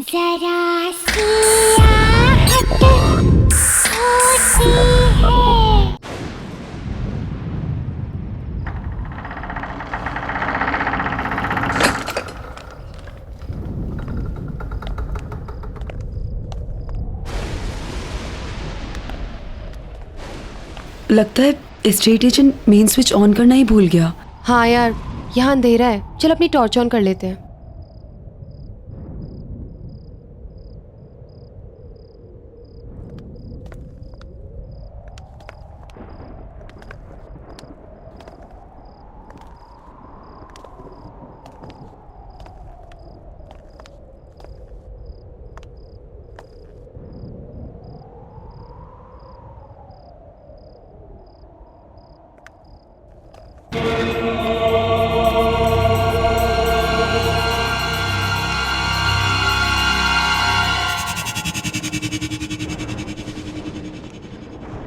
जरा सियाहत होती है। लगता है estate agent main switch on करना ही भूल गया। हाँ यार, यहाँ अंधेरा है, चल अपनी टॉर्च ऑन कर लेते हैं।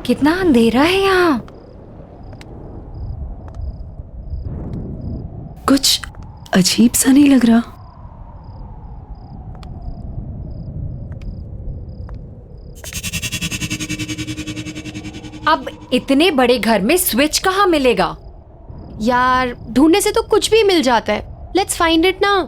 कितना अंधेरा है यहाँ। कुछ अजीब सा नहीं लग रहा। अब इतने बड़े घर में स्विच कहाँ मिलेगा? यार ढूंढने से तो कुछ भी मिल जाता है। लेट्स फाइंड इट ना।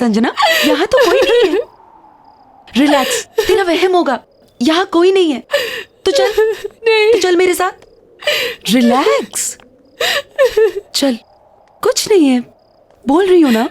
संजना, यहाँ तो कोई नहीं है। रिलैक्स, तेरा वहम होगा, यहाँ कोई नहीं है। तो चल, नहीं, तो चल मेरे साथ। रिलैक्स, चल, कुछ नहीं है, बोल रही हूँ ना।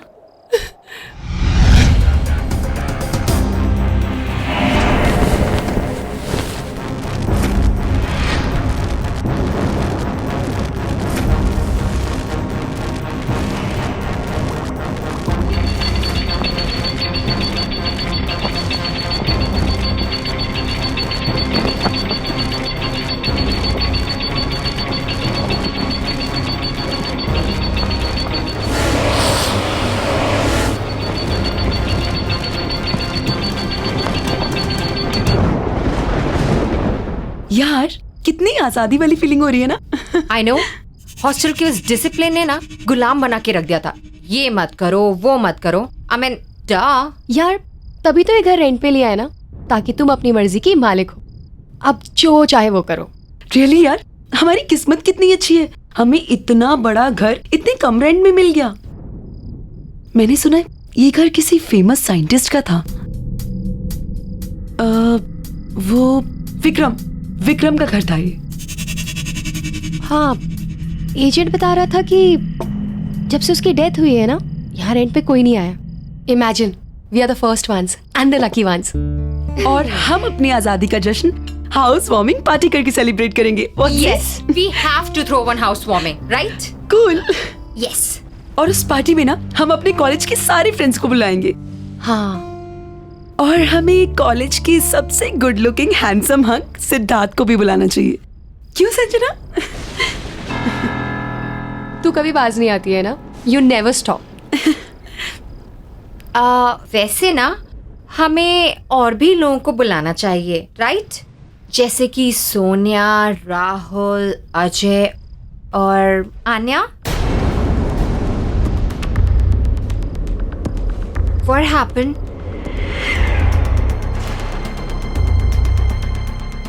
यार, कितनी आजादी वाली फीलिंग हो रही है ना। आई नो, हॉस्टल के उस डिसिप्लिन ने ना गुलाम बना के रख दिया था। ये मत करो, वो मत करो। आई मीन डा। यार तभी तो ये घर रेंट पे लिया है ना, ताकि तुम अपनी मर्जी की मालिक हो। अब जो चाहे वो करो। रियली यार, हमारी किस्मत कितनी अच्छी है, हमें इतना बड़ा घर इतने कम रेंट में मिल गया। मैंने सुना है ये घर किसी फेमस साइंटिस्ट का था। वो विक्रम का घर था ये। हाँ, एजेंट बता रहा था कि जब से उसकी डेथ हुई है ना, यहाँ रेंट पे कोई नहीं आया। Imagine, we are the first ones and the lucky ones. और हम अपनी आजादी का जश्न हाउस वार्मिंग पार्टी करके सेलिब्रेट करेंगे। Yes, we have to throw one house warming, right? Cool. Yes. और उस पार्टी में ना हम अपने कॉलेज के सारे फ्रेंड्स को बुलाएंगे। हाँ, और हमें कॉलेज की सबसे good looking handsome hunk Siddharth को भी बुलाना चाहिए। क्यों संजना? तू कभी बाज नहीं आती है ना, यू नेवर स्टॉप। वैसे ना हमें और भी लोगों को बुलाना चाहिए, राइट? जैसे कि सोनिया, राहुल, अजय और Anya. What happened?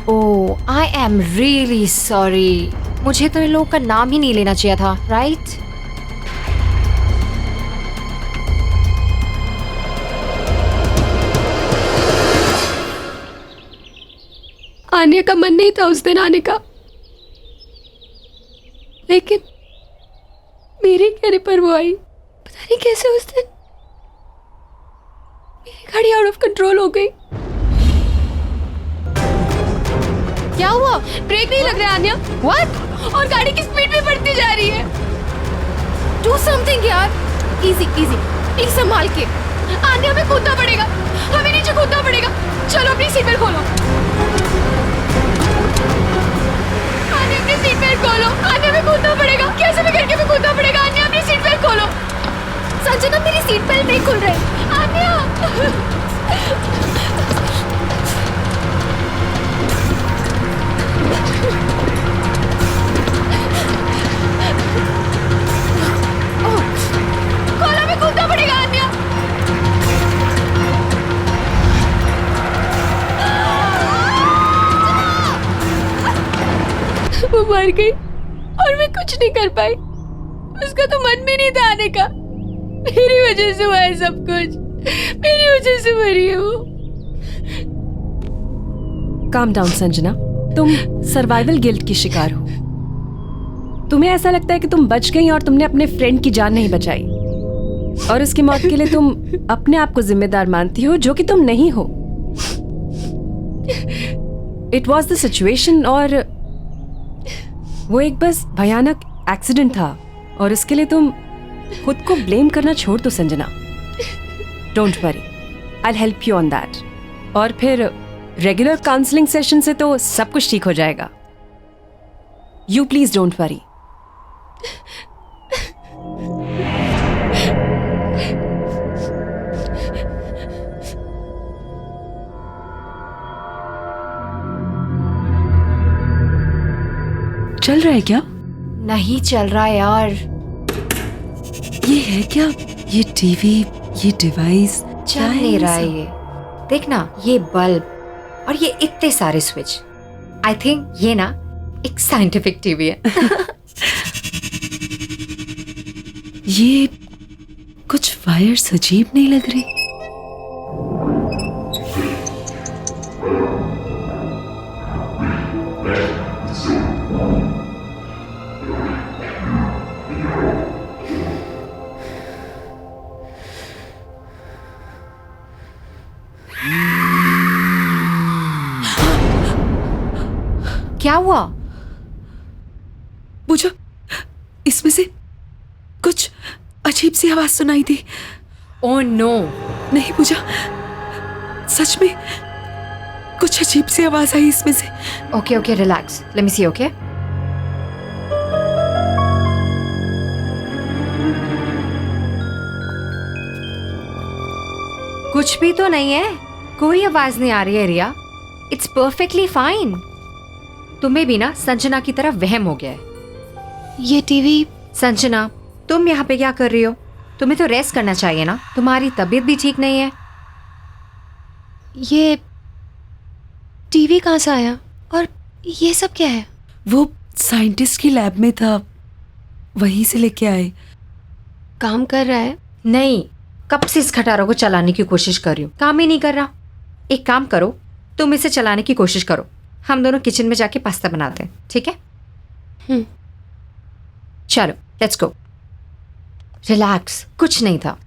Oh, I am really sorry. मुझे तो इन लोगों का नाम ही नहीं लेना चाहिए था, राइट? आने का मन नहीं था उस दिन आने का, लेकिन मेरे कहने पर वो आई। पता नहीं कैसे उस दिन मेरी गाड़ी आउट ऑफ कंट्रोल हो गई। क्या हुआ? ब्रेक नहीं लग रहा है आन्या? What? और गाड़ी की स्पीड भी बढ़ती जा रही है। Do something यार। Easy, easy, प्लीज संभाल के। आन्या, हमें कूदना पड़ेगा, हमें नीचे कूदना पड़ेगा। चलो अपनी सीट बेल्ट खोलो। आन्या, अपनी सीट बेल्ट खोलो। आन्या, हमें कूदना पड़ेगा, कैसे भी करके हमें कूदना पड़ेगा। आन्या, अपनी सीट बेल्ट खोलो। संजना, मेरी सीट बेल्ट नहीं खुल रही। आन्या। खोलो, हमें कूदना पड़ेगा आन्या। वो मर गई और मैं कुछ नहीं कर पाई। उसका तो मन भी नहीं था आने का। मेरी वजह से हुआ है सब कुछ, मेरी वजह से मरी है वो। काम डाउन संजना, तुम सर्वाइवल गिल्ट की शिकार हो। तुम्हें ऐसा लगता है कि तुम बच गई और तुमने अपने फ्रेंड की जान नहीं बचाई, और उसकी मौत के लिए तुम अपने आप को जिम्मेदार मानती हो, जो कि तुम नहीं हो। इट वॉज द सिचुएशन, और वो एक बस भयानक एक्सीडेंट था, और इसके लिए तुम खुद को ब्लेम करना छोड़ दो Sanjana. Don't worry, I will help you on that. और फिर रेगुलर काउंसलिंग सेशन से तो सब कुछ ठीक हो जाएगा। You please don't worry. चल रहा है क्या? नहीं चल रहा यार। ये है क्या? ये टीवी, ये डिवाइस चल नहीं रहा है ये। देखना, ये बल्ब और ये इतने सारे स्विच। आई थिंक ये ना एक साइंटिफिक टीवी है। ये कुछ वायर्स अजीब नहीं लग रही। क्या हुआ? पूजा, इसमें से कुछ अजीब सी आवाज सुनाई दी। Oh no. नहीं पूजा, सच में कुछ अजीब सी आवाज आई इसमें से। Okay okay, relax, let me see. Okay, कुछ भी तो नहीं है, कोई आवाज नहीं आ रही है रिया। It's perfectly fine. तुम्हें भी ना संजना की तरह वहम हो गया है। ये टीवी। संजना, तुम यहाँ पे क्या कर रही हो? तुम्हें तो रेस्ट करना चाहिए ना, तुम्हारी तबीयत भी ठीक नहीं है। ये टीवी कहाँ से आया और ये सब क्या है? वो साइंटिस्ट की लैब में था, वहीं से लेके आए। काम कर रहा है? नहीं, कब से इस खटारों को चलाने की कोशिश कर रही हूँ, काम ही नहीं कर रहा। एक काम करो, तुम इसे चलाने की कोशिश करो, हम दोनों किचन में जाके पास्ता बनाते हैं, ठीक है? चलो लेट्स गो। रिलैक्स, कुछ नहीं था।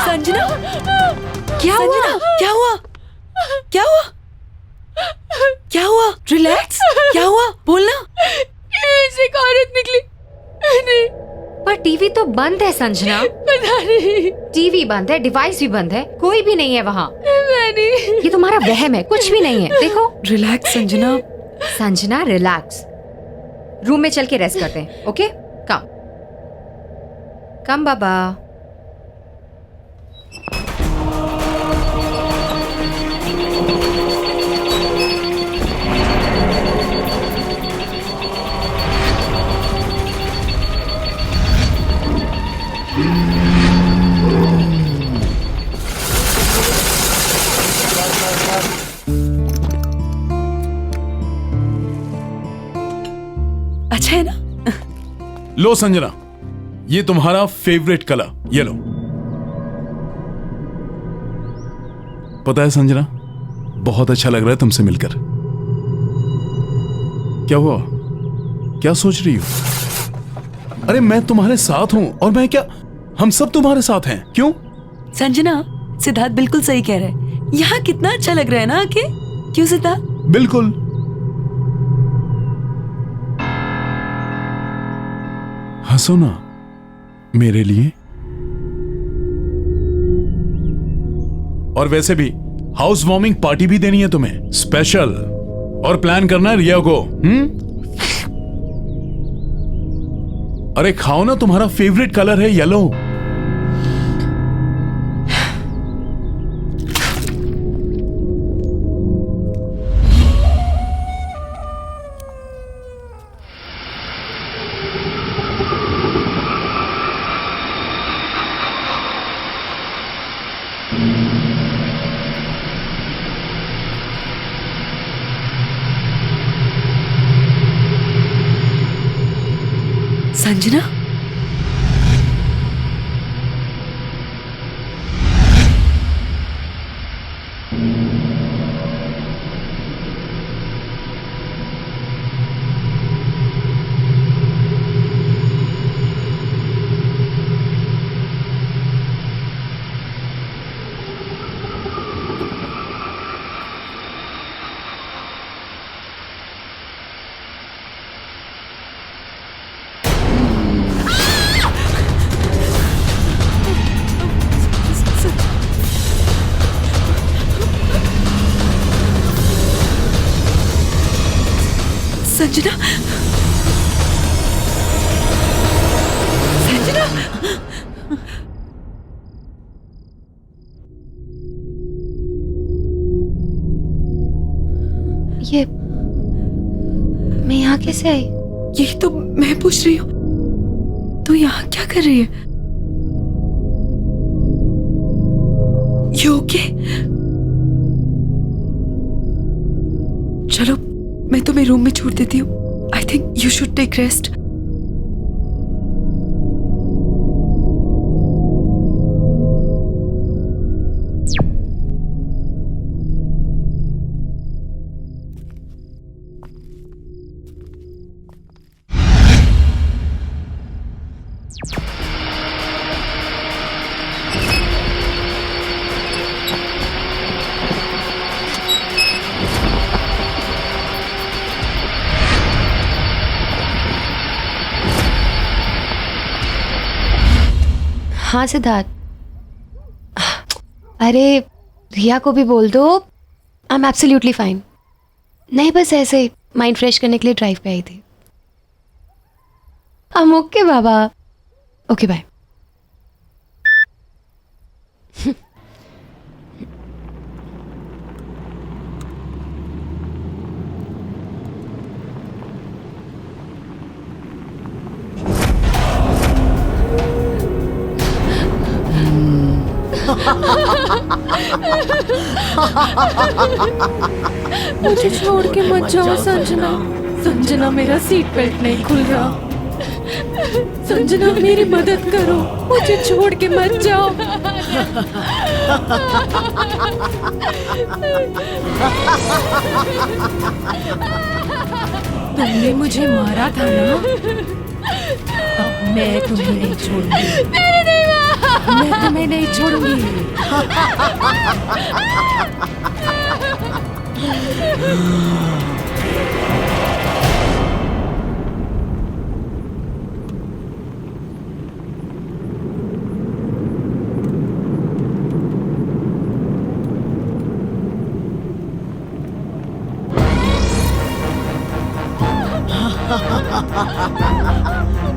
संजना, क्या हुआ? संजना, क्या हुआ? क्या हुआ? क्या हुआ? रिलैक्स, क्या हुआ? बोलना। ऐसे एक औरत निकली। नहीं, पर टीवी तो बंद है संजना। पता नहीं। टीवी बंद है, डिवाइस भी बंद है, कोई भी नहीं है वहाँ। नहीं। ये तुम्हारा वहम है, कुछ भी नहीं है। देखो relax Sanjana. Sanjana, relax. Room में चल के रेस्ट करते हैं, ओके? कम कम बाबा। अच्छा है ना? लो संजना, ये तुम्हारा फेवरेट कलर, ये लो। पता है संजना, बहुत अच्छा लग रहा है तुमसे मिलकर। क्या हुआ? क्या सोच रही हो? अरे मैं तुम्हारे साथ हूं, और मैं क्या, हम सब तुम्हारे साथ हैं। क्यों? संजना, सिद्धार्थ बिल्कुल सही कह रहा है। यहाँ कितना अच्छा लग रहा है ना आके? क्यों सिद्धार्थ? बिल्कुल। हंसो ना, मेरे लिए? और वैसे भी हाउस वार्मिंग पार्टी भी देनी है तुम्हें, स्पेशल। और प्लान करना है रिया को। अरे खाओ ना, तुम्हारा फेवरेट कलर है येलो। संजना, संजना, संजना, ये मैं यहाँ कैसे आई? यही तो मैं पूछ रही हूँ, तू यहाँ क्या कर रही है? You okay? चलो मैं तुम्हें रूम में छोड़ देती हूँ। I think you should take rest. हाँ सिद्धार्थ, अरे रिया को भी बोल दो आई एम एब्सोल्युटली फाइन। नहीं, बस ऐसे माइंड फ्रेश करने के लिए ड्राइव पे आई थी। आई एम ओके बाबा। Okay bye. मुझे छोड़ के मत जाओ संजना। संजना, मेरा सीट बेल्ट नहीं खुल रहा। संजना, मेरी मदद करो, मुझे छोड़ के मत जाओ। तुमने मुझे मारा था ना, अब मैं तुम्हें नहीं छोड़ूंगी। मैं तुम्हें नहीं छोड़ूंगी।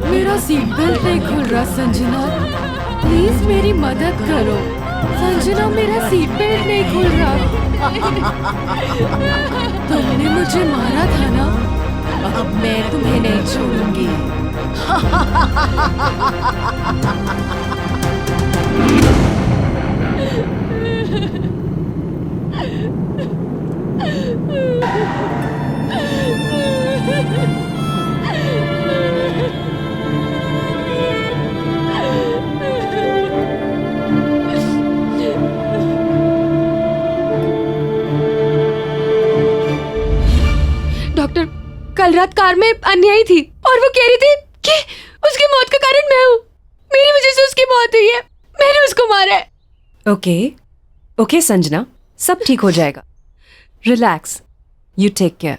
मेरा सीट बेल्ट नहीं खुल रहा संजना, प्लीज मेरी मदद करो। संजना, मेरा सीट बेल्ट नहीं खुल रहा। तुमने मुझे मारा था ना, अब मैं तुम्हें नहीं छोड़ूंगी। डॉक्टर, कल रात कार में अन्य आई थी और वो कह रही थी कि उसकी मौत का कारण मैं हूँ। मेरी वजह से उसकी मौत हुई है, मैंने उसको मारा है। ओके ओके संजना, सब ठीक हो जाएगा। Relax, you take care.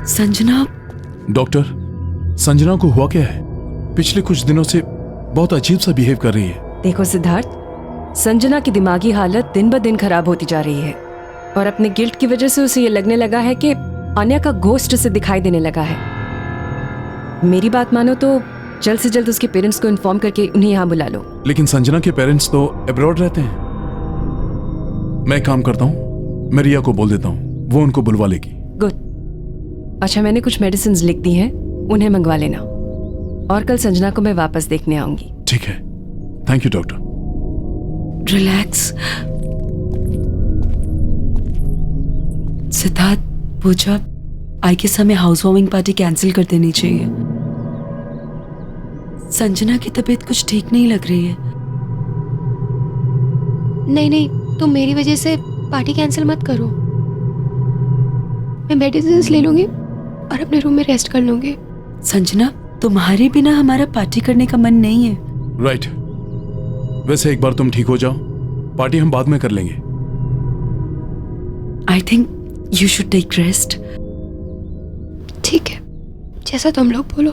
Sanjana, doctor, Sanjana को हुआ क्या है? पिछले कुछ दिनों से बहुत अजीब सा बिहेव कर रही है। देखो सिद्धार्थ, संजना की दिमागी हालत दिन ब दिन खराब होती जा रही है और अपने गिल्ट की वजह से उसे ये लगने लगा है कि आन्या का घोस्ट उसे दिखाई देने लगा है। मेरी बात मानो तो जल्द से जल्द उसके पेरेंट्स को इन्फॉर्म करके उन्हें यहाँ बुला लो। लेकिन संजना के पेरेंट्स तो अब्रॉड रहते हैं। मैं एक काम करता हूँ, मैं रिया को बोल देता हूँ, वो उनको बुलवा लेगी। गुड। अच्छा, मैंने कुछ मेडिसिन लिख दी हैं, उन्हें मंगवा लेना और कल संजना को मैं वापस देखने आऊंगी। ठीक है, thank you doctor. Relax. Siddharth, Pooja, I guess हमें हाउस वार्मिंग पार्टी कैंसिल कर देनी चाहिए। संजना की तबीयत कुछ ठीक नहीं लग रही है। नहीं नहीं, तुम मेरी वजह से पार्टी कैंसिल मत करो। मैं मेडिसिन ले लूंगी और अपने रूम में रेस्ट कर लूंगी। संजना, तुम्हारे बिना हमारा पार्टी करने का मन नहीं है। राइट। वैसे एक बार तुम ठीक हो जाओ, पार्टी हम बाद में कर लेंगे। I think you should take rest. ठीक है, जैसा तुम लोग बोलो।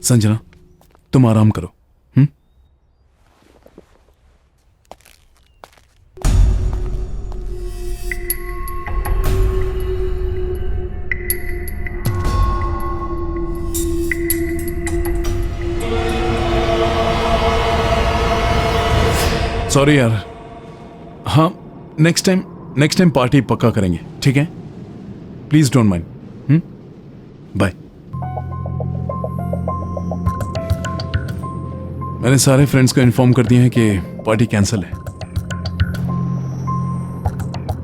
संजना, तुम आराम करो। सॉरी यार। हाँ, नेक्स्ट टाइम पार्टी पक्का करेंगे, ठीक है? Please don't mind. बाय। मैंने सारे फ्रेंड्स को इन्फॉर्म कर दिया है कि पार्टी कैंसिल है।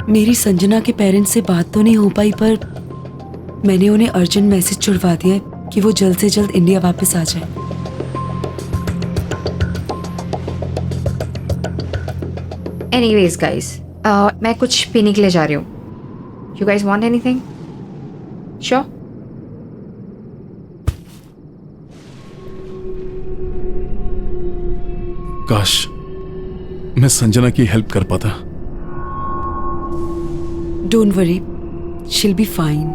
मेरी संजना के पेरेंट्स से बात तो नहीं हो पाई, पर मैंने उन्हें अर्जेंट मैसेज छुड़वा दिया है कि वो जल्द से जल्द इंडिया वापस आ जाए। एनीवेज गाइस, मैं कुछ पीने के लिए जा रही हूँ। You guys want anything? Sure? काश मैं संजना की हेल्प कर पाता। Don't worry, she'll be fine.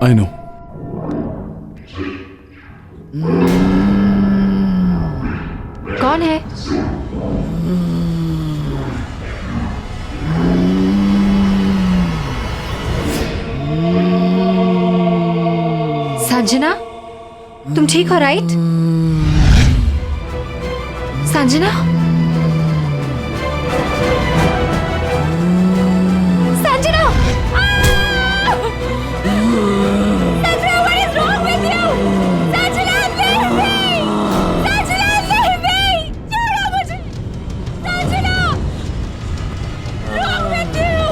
I know. कौन है? संजना, तुम ठीक हो right? Sanjana? Sanjana! Sanjana, what is wrong with you? Sanjana, leave me! Sanjana, leave me! छोड़ो मुझे! Sanjana! Wrong with you?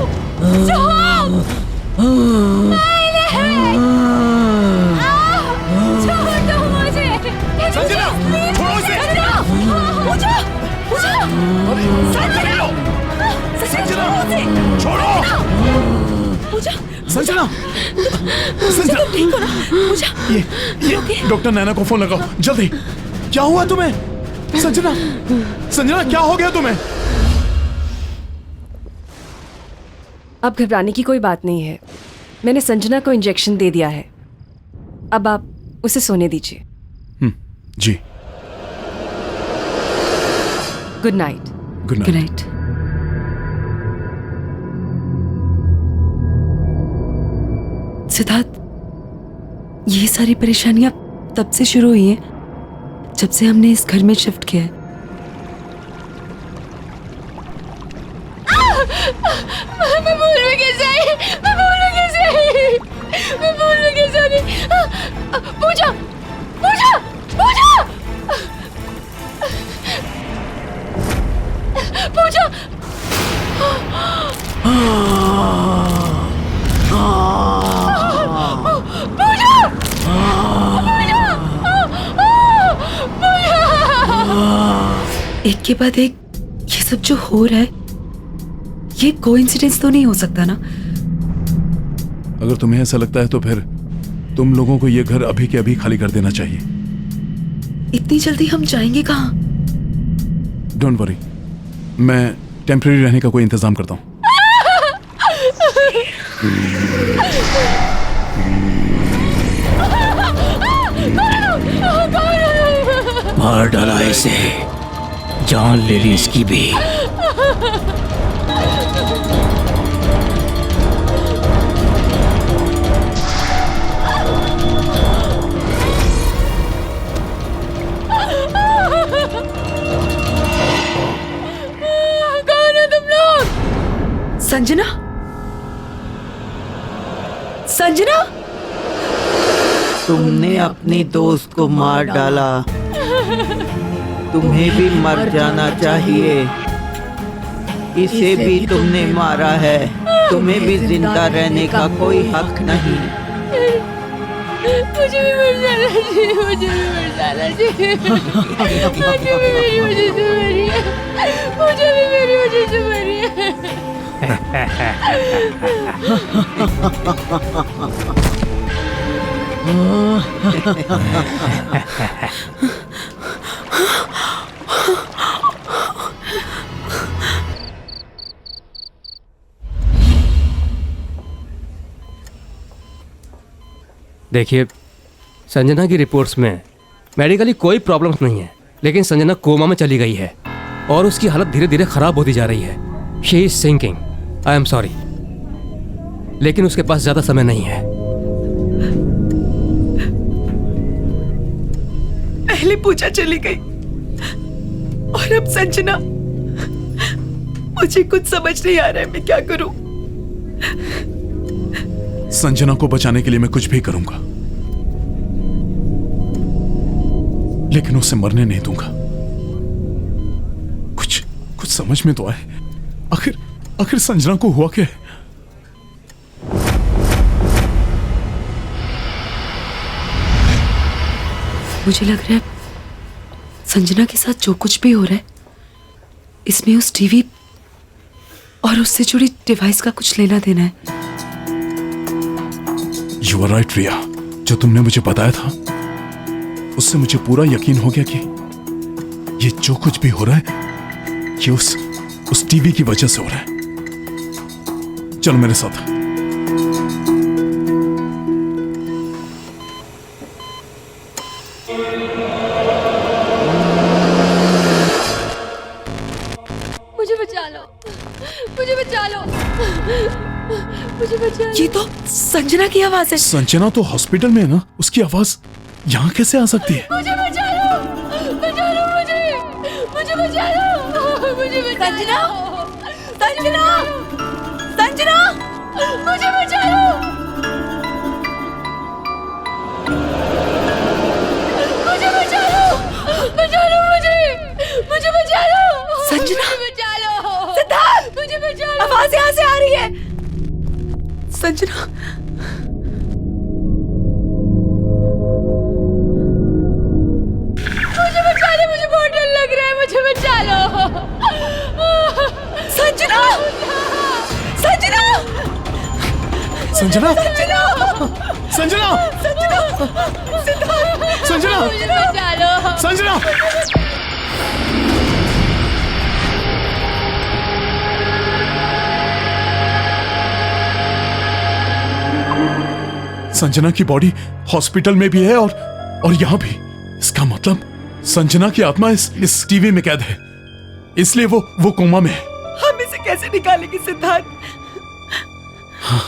Stop! छोड़ दो मुझे! संजना, छोड़ो इसे! पूजा! संजना, छोड़ो! संजना, संजना, ठीक हो ना? पूजा, ये डॉक्टर नैना को फोन लगाओ जल्दी। क्या हुआ तुम्हें? संजना, संजना, क्या हो गया तुम्हें? अब घबराने की कोई बात नहीं है। मैंने संजना को इंजेक्शन दे दिया है। अब आप उसे सोने दीजिए। जी। Good night. Good good night. Night. Siddharth, ये सारी परेशानियां तब से शुरू हुई हैं जब से हमने इस घर में शिफ्ट किया है। मैं बोलूं कैसे? पूजा! पूजा! पूजा! पूजा! एक के बाद एक ये सब जो हो रहा है, ये कोइंसिडेंस तो नहीं हो सकता ना? अगर तुम्हें ऐसा लगता है तो फिर तुम लोगों को ये घर अभी के अभी खाली कर देना चाहिए। इतनी जल्दी हम जाएंगे कहाँ? डोंट वरी, मैं टेम्परेरी रहने का कोई इंतजाम करता हूँ। मार डाला इसे, जान ले ली इसकी भी। कौन हो तुम लोग? संजना, संजना, तुमने अपनी दोस्त को मार डाला, तुम्हें भी मर जाना चाहिए। इसे भी तुमने मारा है, तुम्हें भी जिंदा रहने का कोई हक नहीं। मुझे भी मर जाना चाहिए, मुझे भी मर जाना चाहिए। मुझे भी मेरी वजह से मरी है, मुझे भी मेरी वजह से मरी है। देखिए, संजना की रिपोर्ट्स में मेडिकली कोई प्रॉब्लम्स नहीं है, लेकिन संजना कोमा में चली गई है और उसकी हालत धीरे धीरे खराब होती जा रही है। She is sinking. I am sorry, लेकिन उसके पास ज्यादा समय नहीं है। पहले पूजा चली गई और अब संजना। मुझे कुछ समझ नहीं आ रहा है, मैं क्या करूं? संजना को बचाने के लिए मैं कुछ भी करूंगा, लेकिन उसे मरने नहीं दूंगा। कुछ समझ में तो आए, आखिर संजना को हुआ क्या है? मुझे लग रहा है संजना के साथ जो कुछ भी हो रहा है, इसमें उस टीवी और उससे जुड़ी डिवाइस का कुछ लेना देना है। यू आर राइट रिया, जो तुमने मुझे बताया था उससे मुझे पूरा यकीन हो गया कि ये जो कुछ भी हो रहा है ये उस टीवी की वजह से हो रहा है। चलो मेरे साथ। मुझे बचा लो, मुझे बचा लो, मुझे बचा लो। ये तो संजना की आवाज है। संजना तो हॉस्पिटल में है ना, उसकी आवाज यहाँ कैसे आ सकती है? मुझे बचा लो, बचा लो मुझे, मुझे बचा लो, मुझे बचा लो। संजना, संजना, मुझे बचा लो, मुझे बचा लो, बचा लो मुझे बचा लो। संजना, मुझे बचा लो, सिद्धार्थ, मुझे बचा लो। आवाज यहाँ से आ रही है। संजना, मुझे बचा लो, मुझे बहुत डर लग रहा है, मुझे बचा लो। संजना, संजना, संजना, संजना, संजना, सिद्धार्थ, संजना, मुझे बचा लो। संजना। संजना की बॉडी हॉस्पिटल में भी है और यहाँ भी। इसका मतलब संजना की आत्मा इस टीवी में कैद है, इसलिए वो कोमा में है। हम इसे कैसे निकालेंगे सिद्धार्थ? हाँ,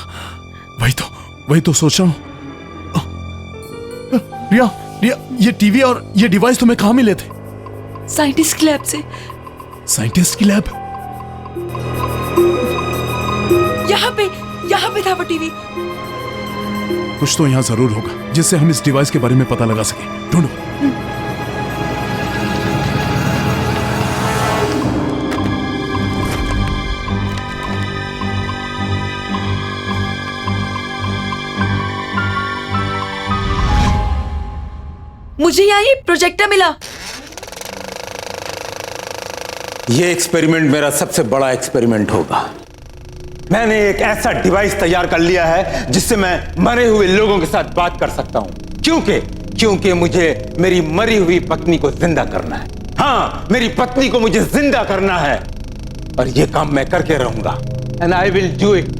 वही तो सोच रहा हूँ। रिया, ये टीवी और ये डिवाइस तुम्हें कहाँ मिले थे? साइंटिस्ट की लैब से। साइंटिस्ट की लैब? यहाँ पे था वो टीवी। कुछ तो यहाँ जरूर होगा जिससे हम इस डिवाइस के बारे में पता लगा सके। ढूंढो। मुझे यहाँ ये प्रोजेक्टर मिला। ये एक्सपेरिमेंट मेरा सबसे बड़ा एक्सपेरिमेंट होगा। मैंने एक ऐसा डिवाइस तैयार कर लिया है जिससे मैं मरे हुए लोगों के साथ बात कर सकता हूं, क्योंकि क्योंकि मुझे मेरी मरी हुई पत्नी को जिंदा करना है। हाँ, मेरी पत्नी को मुझे जिंदा करना है और ये काम मैं करके रहूंगा। And I will do it.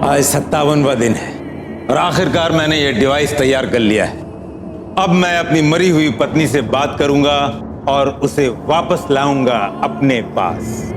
आज 57वां दिन है और आखिरकार मैंने यह डिवाइस तैयार कर लिया है। अब मैं अपनी मरी हुई पत्नी से बात करूंगा और उसे वापस लाऊंगा अपने पास।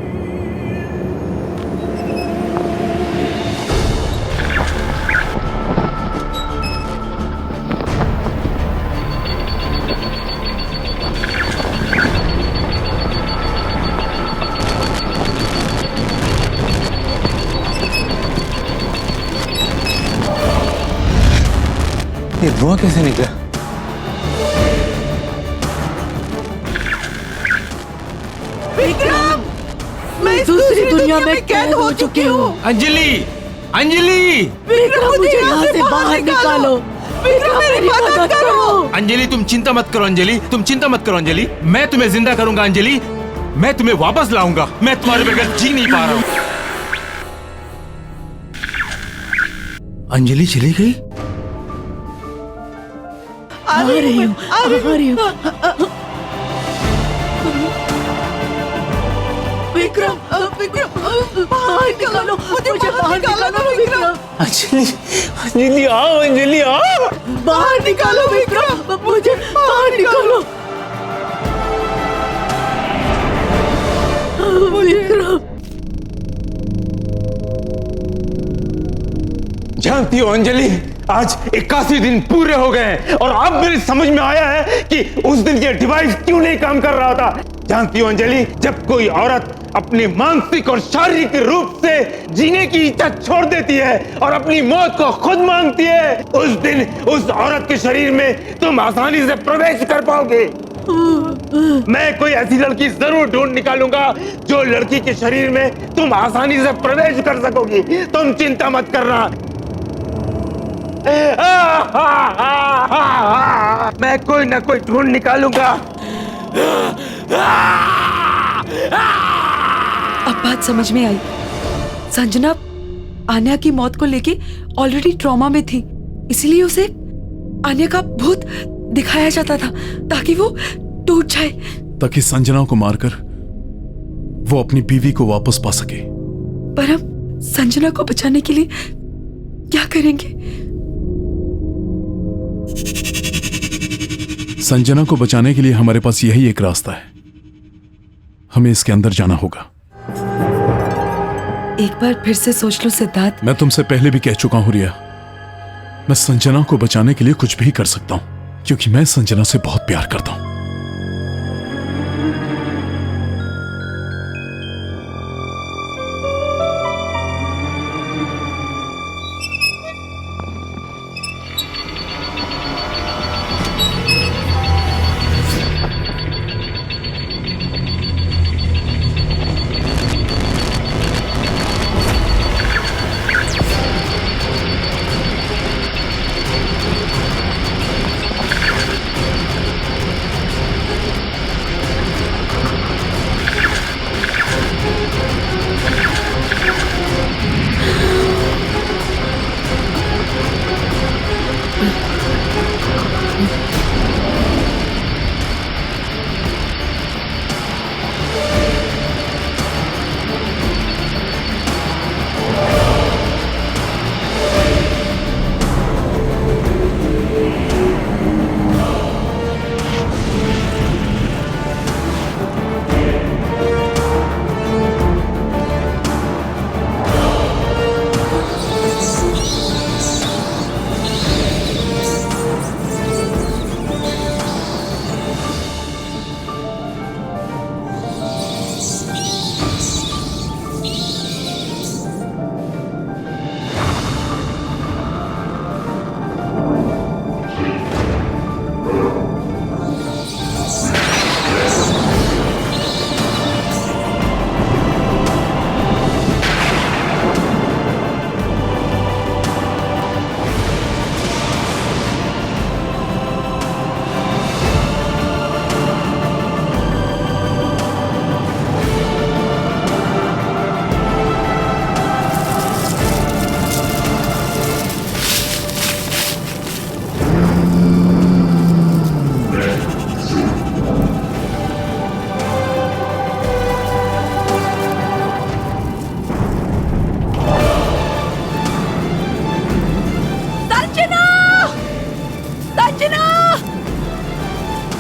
ये धुआं कैसे निकला? विक्रम, मैं दूसरी दुनिया में कैद हो चुकी हूँ। अंजलि, अंजलि, विक्रम, मुझे यहाँ से बाहर निकालो। विक्रम, मेरी मदद करो। अंजलि, तुम चिंता मत करो। अंजलि, तुम चिंता मत करो। अंजलि, मैं तुम्हें जिंदा करूंगा। अंजलि, मैं तुम्हें वापस लाऊंगा। मैं तुम्हारे बगैर जी नहीं पा रहा हूँ। अंजलि चली गई? आ रही हूँ, आ रही हूँ। विक्रम, विक्रम, बाहर निकालो, मुझे बाहर निकालो विक्रम। अंजलि, अंजलि आओ, अंजलि आओ। बाहर निकालो विक्रम, मुझे बाहर निकालो। विक्रम, जानती हो अंजलि, आज 81 दिन पूरे हो गए हैं और अब मेरी समझ में आया है कि उस दिन ये डिवाइस क्यों नहीं काम कर रहा था। जानती हो अंजलि, जब कोई औरत अपने मानसिक और शारीरिक रूप से जीने की इच्छा छोड़ देती है और अपनी मौत को खुद मांगती है, उस दिन उस औरत के शरीर में तुम आसानी से प्रवेश कर पाओगे। मैं कोई ऐसी लड़की जरूर ढूंढ निकालूंगा जो लड़की के शरीर में तुम आसानी से प्रवेश कर सकोगी। तुम चिंता मत करना। मैं कोई ना कोई ढूंढ निकालूंगा। अब बात समझ में आई। संजना आन्या की मौत को लेके ऑलरेडी ट्रॉमा में थी, इसलिए उसे आन्या का भूत दिखाया जाता था ताकि वो टूट जाए, ताकि संजना को मारकर वो अपनी बीवी को वापस पा सके। पर हम संजना को बचाने के लिए क्या करेंगे? संजना को बचाने के लिए हमारे पास यही एक रास्ता है। हमें इसके अंदर जाना होगा। एक बार फिर से सोच लो सिद्धार्थ। मैं तुमसे पहले भी कह चुका हूं रिया, मैं संजना को बचाने के लिए कुछ भी कर सकता हूं, क्योंकि मैं संजना से बहुत प्यार करता हूं।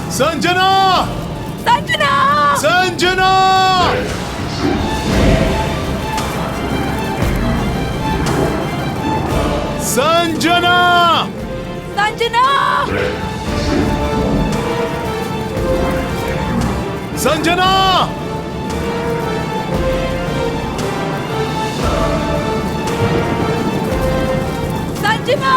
संजना! संजना! संजना! संजना! संजना! संजना! संजना!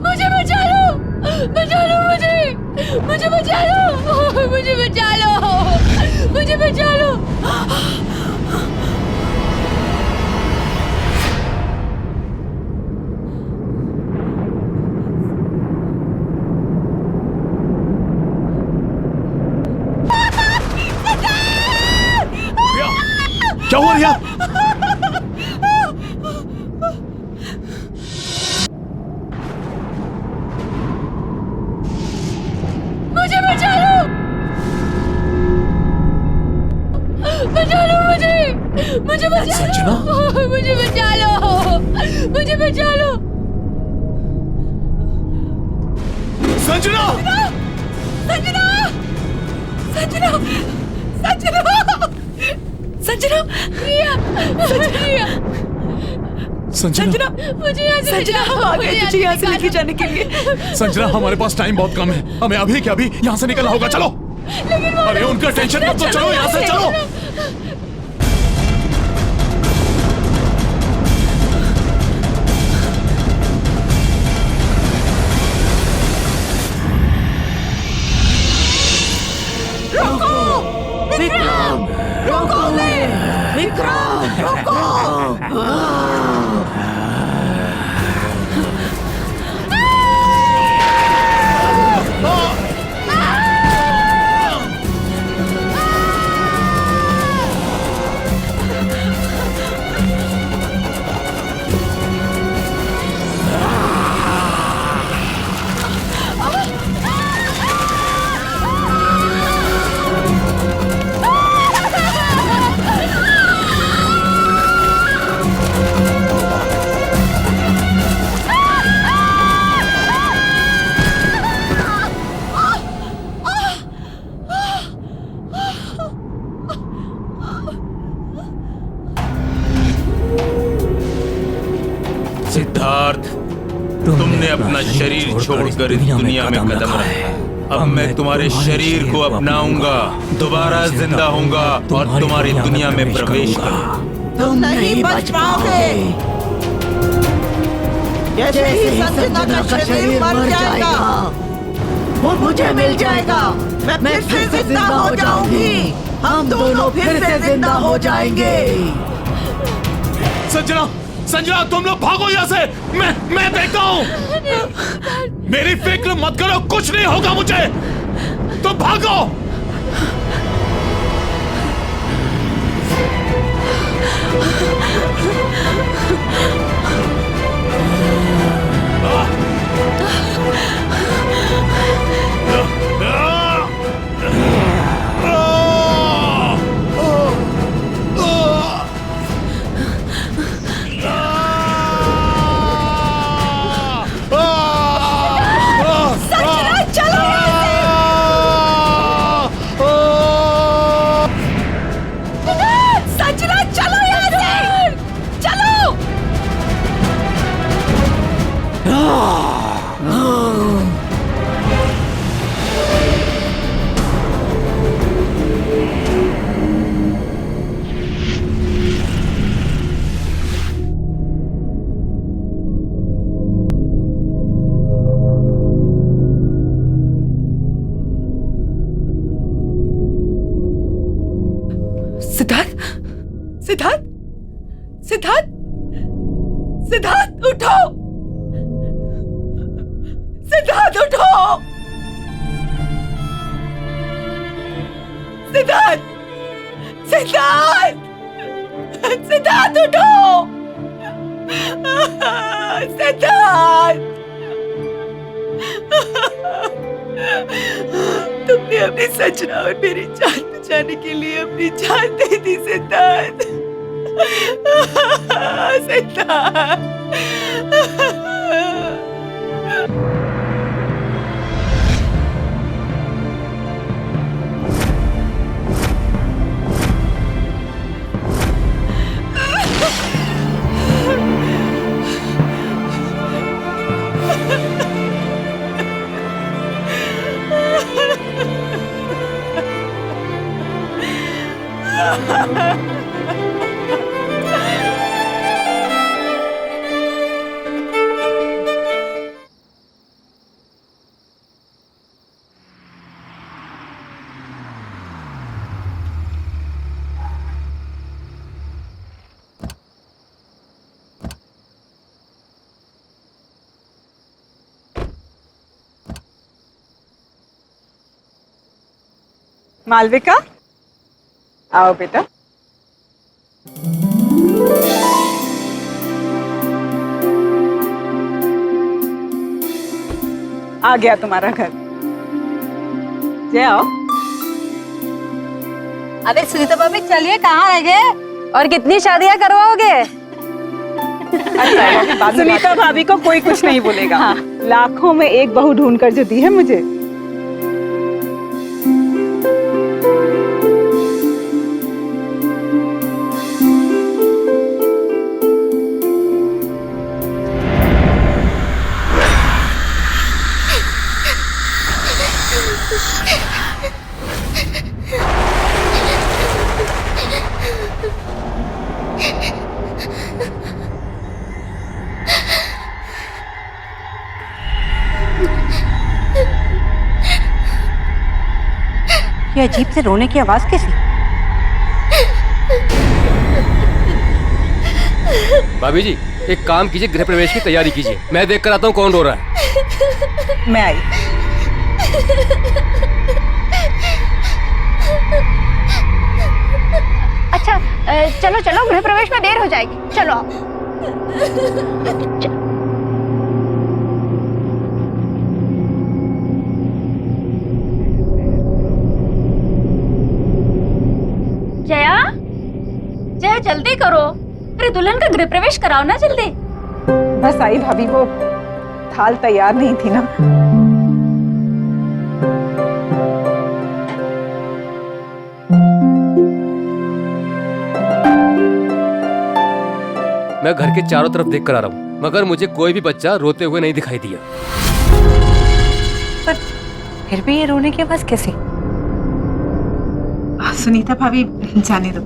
मुझे बचा लो! बचा लो मुझे! मुझे बचा लो! मुझे बचा लो! मुझे बचा लो! क्या हुआ रिया? मुझे बचा लो! बचा लो मुझे! मुझे बचा लो! मुझे बचा लो! मुझे बचा लो! संजना! संजना! संजना! संजना! संजना! रिया! रिया! संजना! मुझे यहाँ से संजना, हम आ गए तुझे यहाँ से लेके जाने के लिए। संजना, हमारे पास टाइम बहुत कम है, हमें अभी के अभी यहाँ से निकलना होगा। चलो। अरे उनका टेंशन मत लो, चलो यहाँ से, चलो। विक्रम! रोको! विक्रम! रोको! सिद्धार्थ, तुमने अपना शरीर छोड़कर इस दुनिया में कदम रखा। अब मैं तुम्हारे शरीर को अपनाऊंगा, दोबारा जिंदा होऊंगा और तुम्हारी दुनिया में प्रवेश करूंगा। तुम नहीं बच पाओगे। जैसे ही संजना का शरीर मर जाएगा, वो मुझे मिल जाएगा। मैं फिर से जिंदा हो जाऊंगी। हम दोनों फिर से जिंदा हो जाएंगे। संजना, संजना, तुम लोग भागो यहाँ से। मैं देखता हूँ। मेरी फिक्र मत करो, कुछ नहीं होगा मुझे। तुम भागो। चलो! सिद्धार्थ, सिद्धार्थ, सिद्धार्थ उठो, सिद्धार्थ उठो, सिद्धार्थ, सिद्धार्थ, सिद्धार्थ उठो, सिद्धार्थ, तुमने अपनी सजना और मेरी जान बचाने के लिए अपनी जान दे दी सिद्धार्थ, सिद्धार्थ। मालविका, आओ बेटा। आ गया तुम्हारा घर। जय आओ। अरे सुनीता भाभी चलिए, कहाँ रह गए और कितनी शादियां करवाओगे? सुनीता भाभी को कोई कुछ नहीं बोलेगा। हाँ। लाखों में एक बहू ढूंढ कर जो दी है मुझे। ये अजीब से रोने की आवाज कैसी? भाभी जी, एक काम कीजिए, गृह प्रवेश की तैयारी कीजिए। मैं देख कर आता हूँ कौन रो रहा है। मैं आई। अच्छा चलो चलो, गृह प्रवेश में देर हो जाएगी, चलो आओ। जया, जया जल्दी करो, अरे दुल्हन का गृह प्रवेश कराओ ना जल्दी। बस आई भाभी, वो थाल तैयार नहीं थी ना। मैं घर के चारों तरफ देख कर आ रहा हूँ, मगर मुझे कोई भी बच्चा रोते हुए नहीं दिखाई दिया। पर फिर भी ये रोने की आवाज कैसी? सुनीता भाभी जाने दो।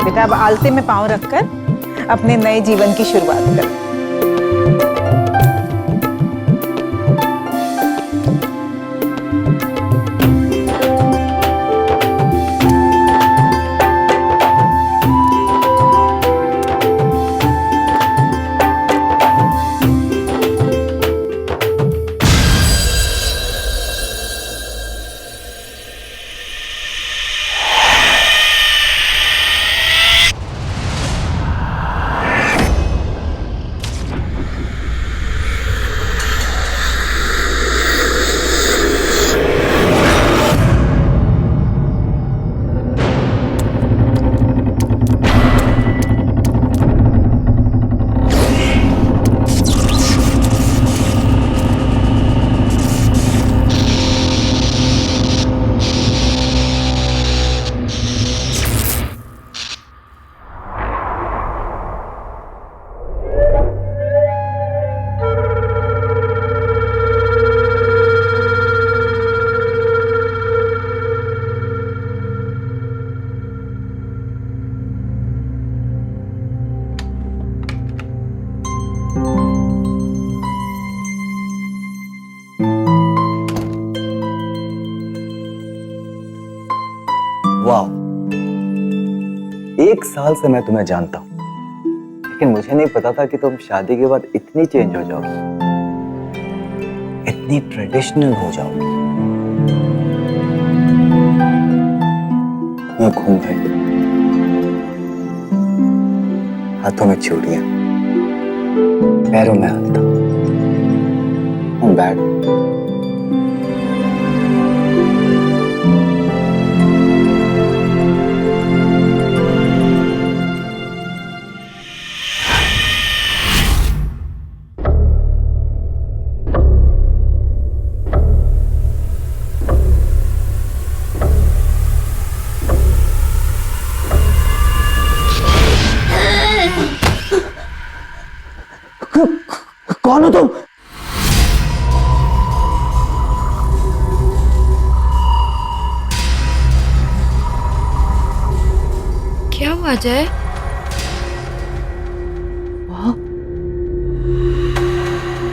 बेटा अब आलते में पांव रखकर अपने नए जीवन की शुरुआत कर। 1 साल से मैं तुम्हें जानता हूँ, लेकिन मुझे नहीं पता था कि तुम शादी के बाद इतनी चेंज हो जाओगी, इतनी ट्रेडिशनल हो जाओगी। मैं घूम गई, हाथों में चूड़ियां, पैरों में हल्का, बैग। कौन हो तुम? क्या हुआ जय?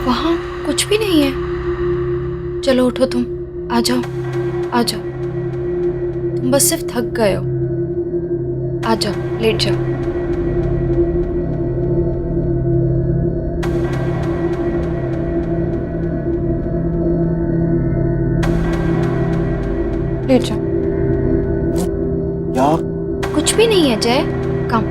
वहाँ कुछ भी नहीं है। चलो उठो, तुम आ जाओ, आ जाओ। तुम बस सिर्फ थक गए हो। आ जाओ, लेट जाओ। लेट जाओ। यार कुछ भी नहीं है जय, कम।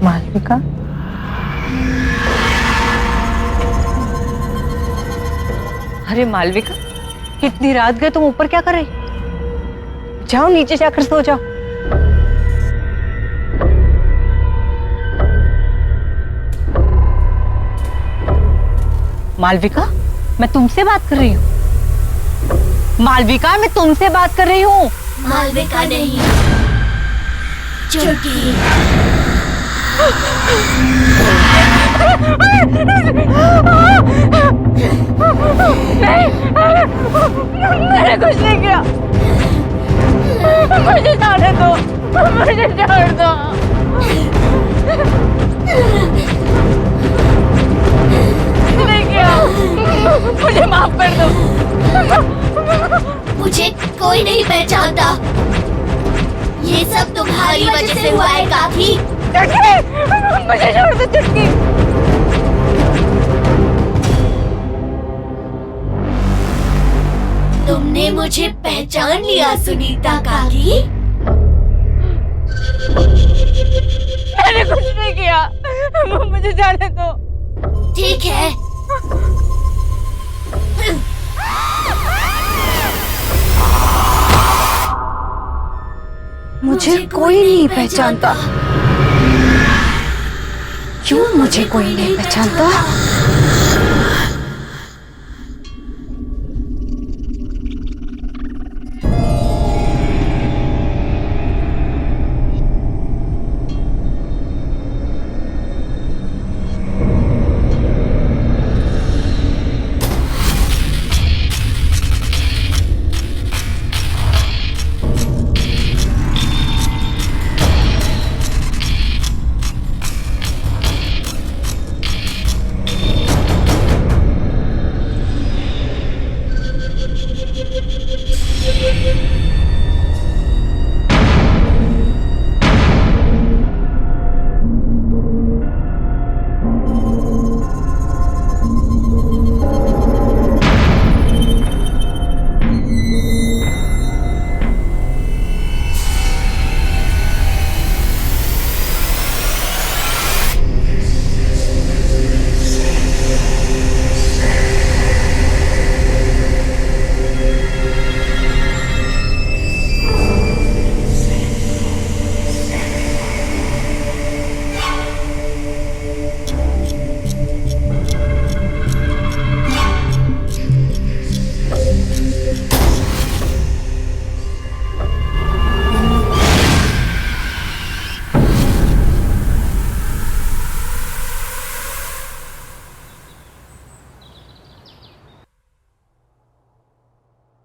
मालविका, अरे मालविका, इतनी रात गए तुम ऊपर क्या कर रही? जाओ नीचे जाकर सो जाओ। मालविका, मैं तुमसे बात कर रही हूँ। मालविका, मैं तुमसे बात कर रही हूँ। मालविका नहीं, चुटकी। मैंने कुछ नहीं किया। मुझे जाने दो, मुझे छोड़ दो। नहीं किया, मुझे माफ कर दो। मुझे कोई नहीं पहचानता। ये सब तुम्हारी वजह से हुआ है काकी। मुझे छोड़ दो चुटकी। तुमने मुझे पहचान लिया सुनीता काकी। मैंने कुछ नहीं किया, मुझे जाने दो। ठीक है। मुझे कोई नहीं पहचानता। क्यों मुझे कोई नहीं पहचानता?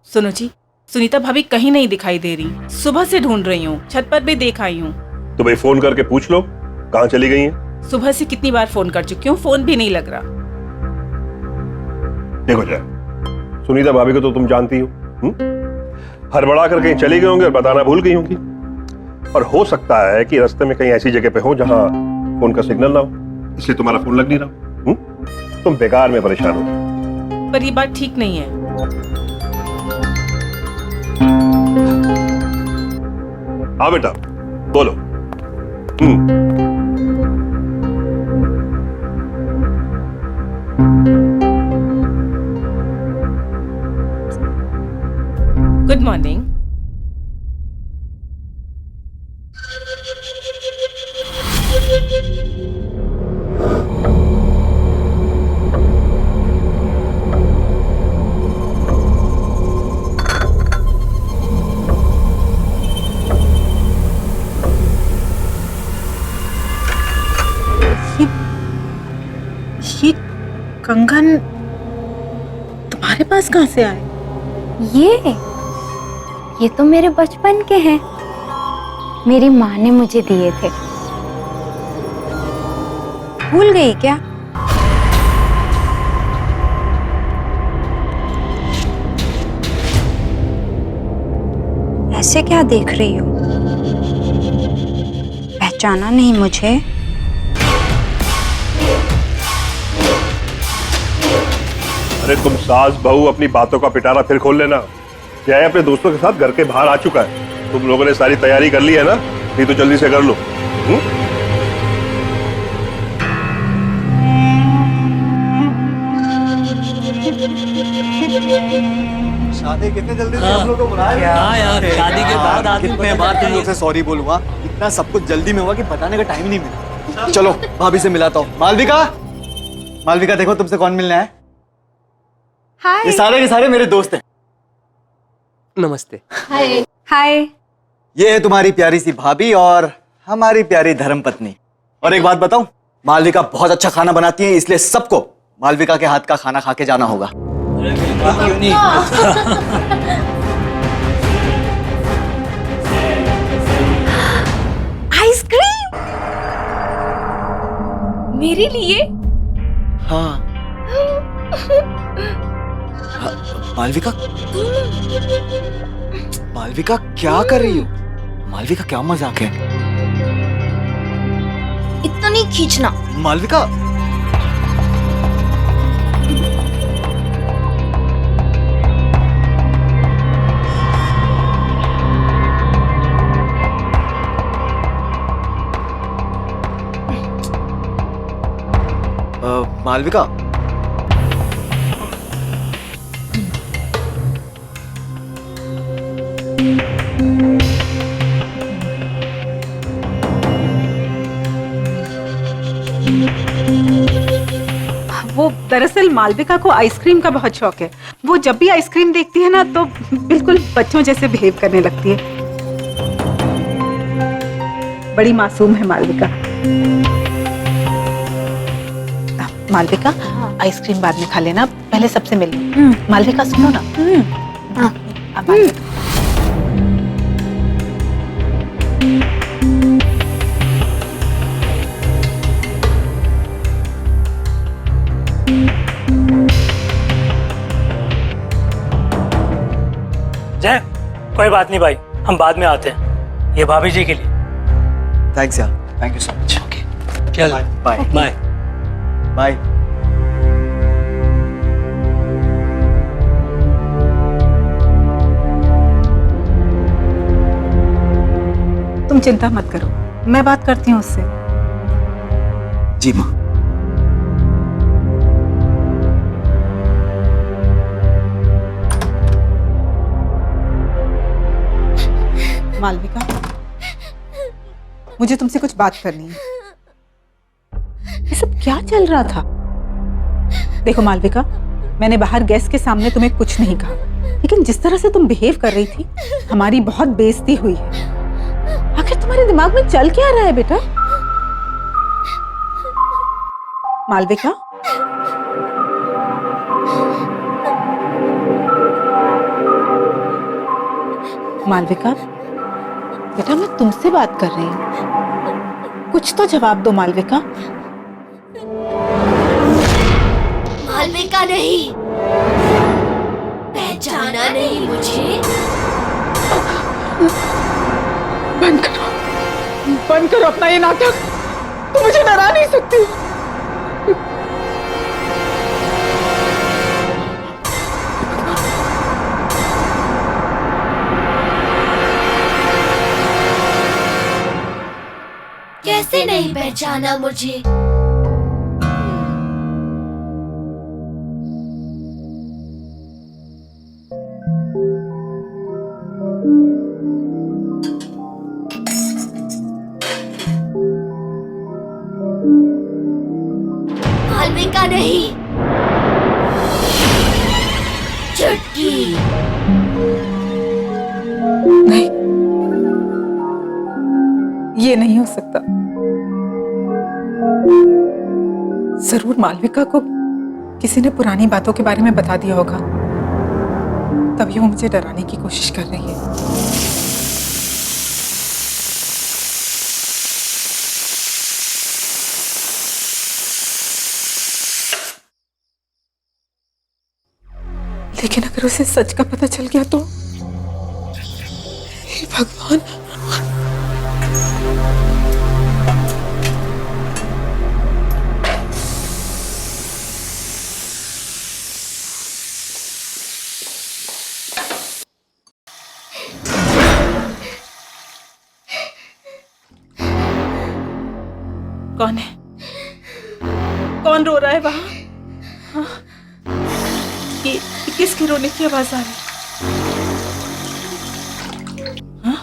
सुनो जी, सुनीता भाभी कहीं नहीं दिखाई दे रही। सुबह से ढूंढ रही हूँ, छत पर भी देख आई हूँ। तो भाई फोन करके पूछ लो कहाँ चली गई हैं? सुबह से कितनी बार फोन कर चुकी हूँ, फोन भी नहीं लग रहा। देखो जय, सुनीता भाभी को तो तुम जानती हो, हड़बड़ा कर कहीं चली गई होंगी और बताना भूल गई होंगी। और हो सकता है कि रास्ते में कहीं ऐसी जगह पे हो जहाँ फोन का सिग्नल ना हो, इसलिए तुम्हारा फोन लग नहीं रहा। तुम बेकार में परेशान हो। पर ये बात ठीक नहीं है। हाँ बेटा बोलो। Good morning. ये कंगन तुम्हारे पास कहाँ से आए? ये तो मेरे बचपन के हैं। मेरी माँ ने मुझे दिए थे। भूल गई क्या? ऐसे क्या देख रही हो? पहचाना नहीं मुझे? अरे तुम सास बहू अपनी बातों का पिटारा फिर खोल लेना। जय अपने दोस्तों के साथ घर के बाहर आ चुका है। तुम लोगों ने सारी तैयारी कर ली है ना? नहीं तो जल्दी से कर लो। शादी कितने जल्दी से हम लोग को बुलाया? हाँ यार, शादी के बाद आदमी कितने बार तुम लोग से सॉरी बोलूंगा, इतना सब कुछ जल्दी में हुआ कि बताने का टाइम नहीं मिला। चलो भाभी से मिलाता हूँ। मालविका, मालविका देखो तुमसे कौन मिलना है। हाय। ये सारे के सारे मेरे दोस्त हैं। नमस्ते। हाय। हाय। ये है तुम्हारी प्यारी सी भाभी और हमारी प्यारी धर्मपत्नी। और एक बात बताऊं, मालविका बहुत अच्छा खाना बनाती है, इसलिए सबको मालविका के हाथ का खाना खा के जाना होगा। आइसक्रीम मेरे लिए? हाँ। मालविका, मालविका क्या कर रही हो? मालविका क्या मजाक है? इतना नहीं खींचना। मालविका मालविका, वो दरअसल मालविका को आइसक्रीम का बहुत शौक है। वो जब भी आइसक्रीम देखती है ना तो बिल्कुल बच्चों जैसे बिहेव करने लगती है। बड़ी मासूम है मालविका। मालविका, आइसक्रीम बाद में खा लेना, पहले सबसे मिल लो। मालविका सुनो ना। अब मालविका। जय, कोई बात नहीं भाई, हम बाद में आते हैं, ये भाभी जी के लिए। थैंक्स यार, थैंक यू सो मच। चल बाय बाय बाय। तुम चिंता मत करो, मैं बात करती हूँ उससे। जी माँ। मालविका, मुझे तुमसे कुछ बात करनी है। ये सब क्या चल रहा था? देखो मालविका, मैंने बाहर गेस्ट के सामने तुम्हें कुछ नहीं कहा, लेकिन जिस तरह से तुम बिहेव कर रही थी, हमारी बहुत बेइज्जती हुई है। आखिर तुम्हारे दिमाग में चल क्या रहा है बेटा? मालविका, मालविका बेटा, मैं तुमसे बात कर रही हूँ, कुछ तो जवाब दो मालविका। मालविका नहीं, पहचाना नहीं मुझे? बंद करो अपना ये नाटक, तुम मुझे डरा नहीं सकती। कैसे नहीं पहचाना मुझे? मालविका नहीं, चुटकी। नहीं, ये नहीं हो सकता। जरूर मालविका को किसी ने पुरानी बातों के बारे में बता दिया होगा, तभी वो मुझे डराने की कोशिश कर रही है। लेकिन अगर उसे सच का पता चल गया तो? हे भगवान। कौन है? कौन रो रहा है वहां? हाँ? ये किसकी रोने की आवाज आ रही है? हाँ?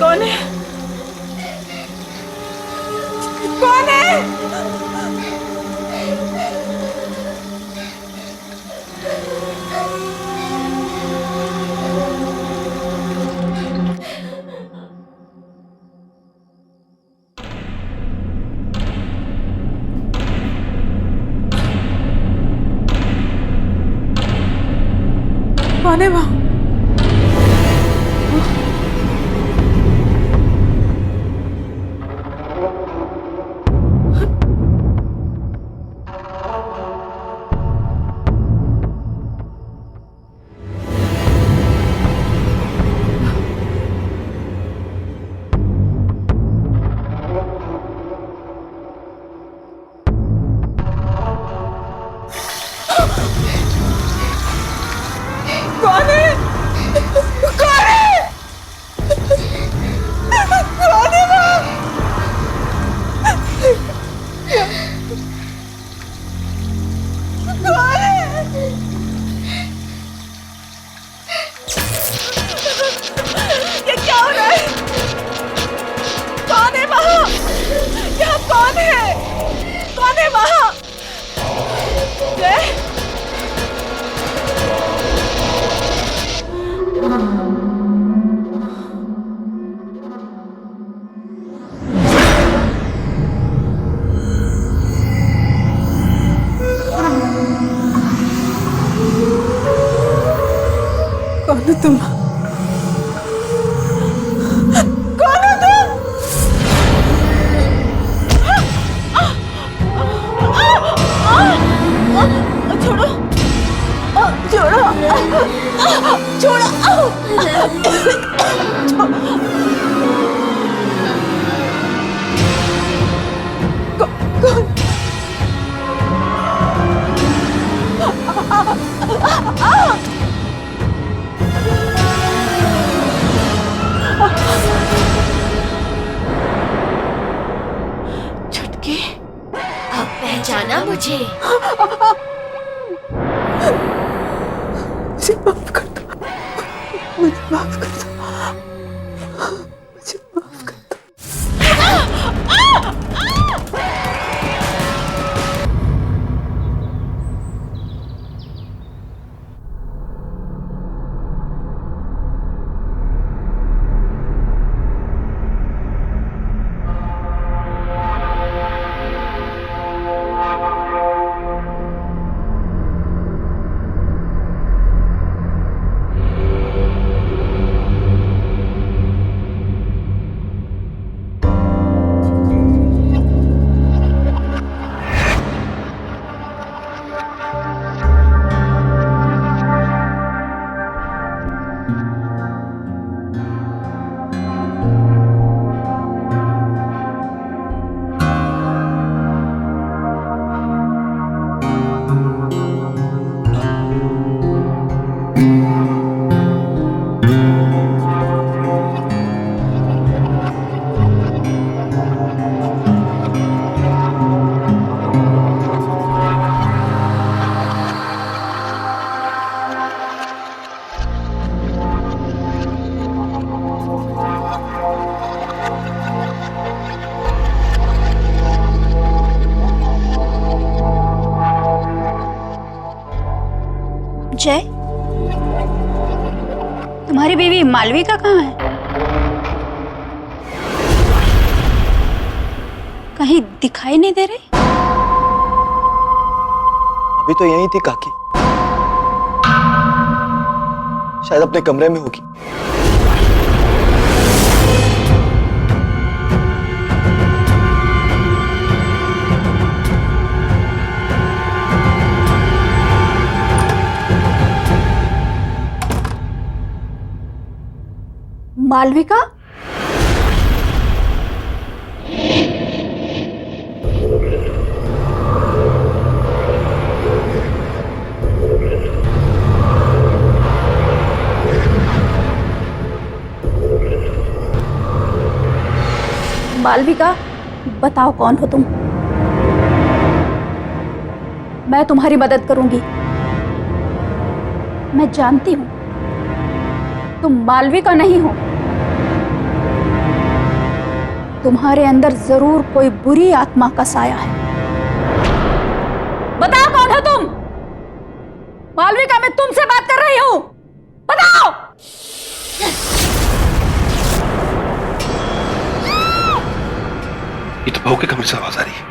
कौन है? कौन है? कौन है वहां? ये क्या हो रहा है? कौन है वहाँ? यहाँ कौन है? कौन है वहाँ? जय? कौन हो तुम? कौन हो तुम? छोड़ो, छोड़ो, छुटकी, अब पहचाना मुझे? मुझे माफ कर दो, मुझे माफ कर दो, मुझे माफ कर दो। जय, तुम्हारी बीवी मालविका कहाँ है? कहीं दिखाई नहीं दे रही? अभी तो यहीं थी काकी, शायद अपने कमरे में होगी। मालविका? मालविका, बताओ कौन हो तुम? मैं तुम्हारी मदद करूंगी। मैं जानती हूं तुम मालविका नहीं हो। तुम्हारे अंदर जरूर कोई बुरी आत्मा का साया है। बताओ कौन हो तुम? मालविका, मैं तुमसे बात कर रही हूं, बताओ। ये तो बहू के कमरे से आवाज आ रही है।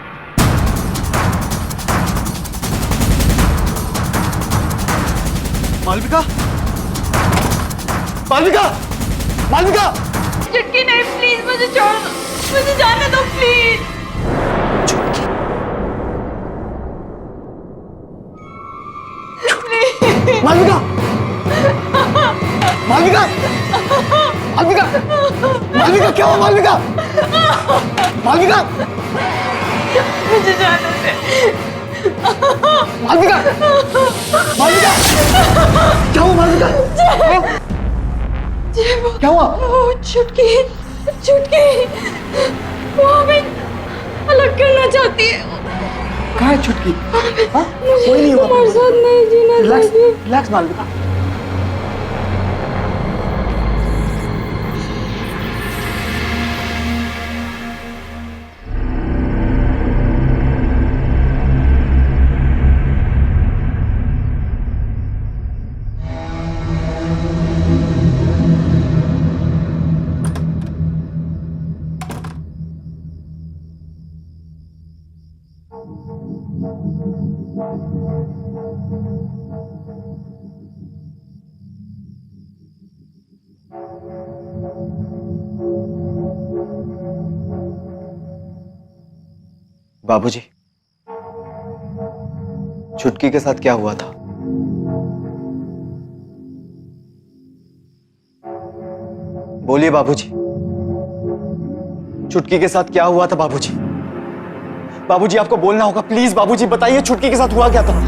मालविका, मालविका, मालविका! चुटकी नहीं, प्लीज मुझे छोड़ दो, मुझे जाने दो प्लीज। मालविका, मालविका, मालविका, मालविका, क्या हुआ मालविका? मालविका, मुझे जाने दे। मालविका, मालविका, क्या हुआ मालविका? क्या हुआ? चुटकी, चुटकी, वो हमें अलग करना चाहती है। कहाँ है छुटकी? मुझे तुम्हारे साथ नहीं जीना रिलैक्स मालविका। बाबूजी, छुटकी के साथ क्या हुआ था? बोलिए बाबूजी, छुटकी के साथ क्या हुआ था बाबूजी? बाबूजी आपको बोलना होगा, प्लीज बाबूजी बताइए छुटकी के साथ हुआ क्या था?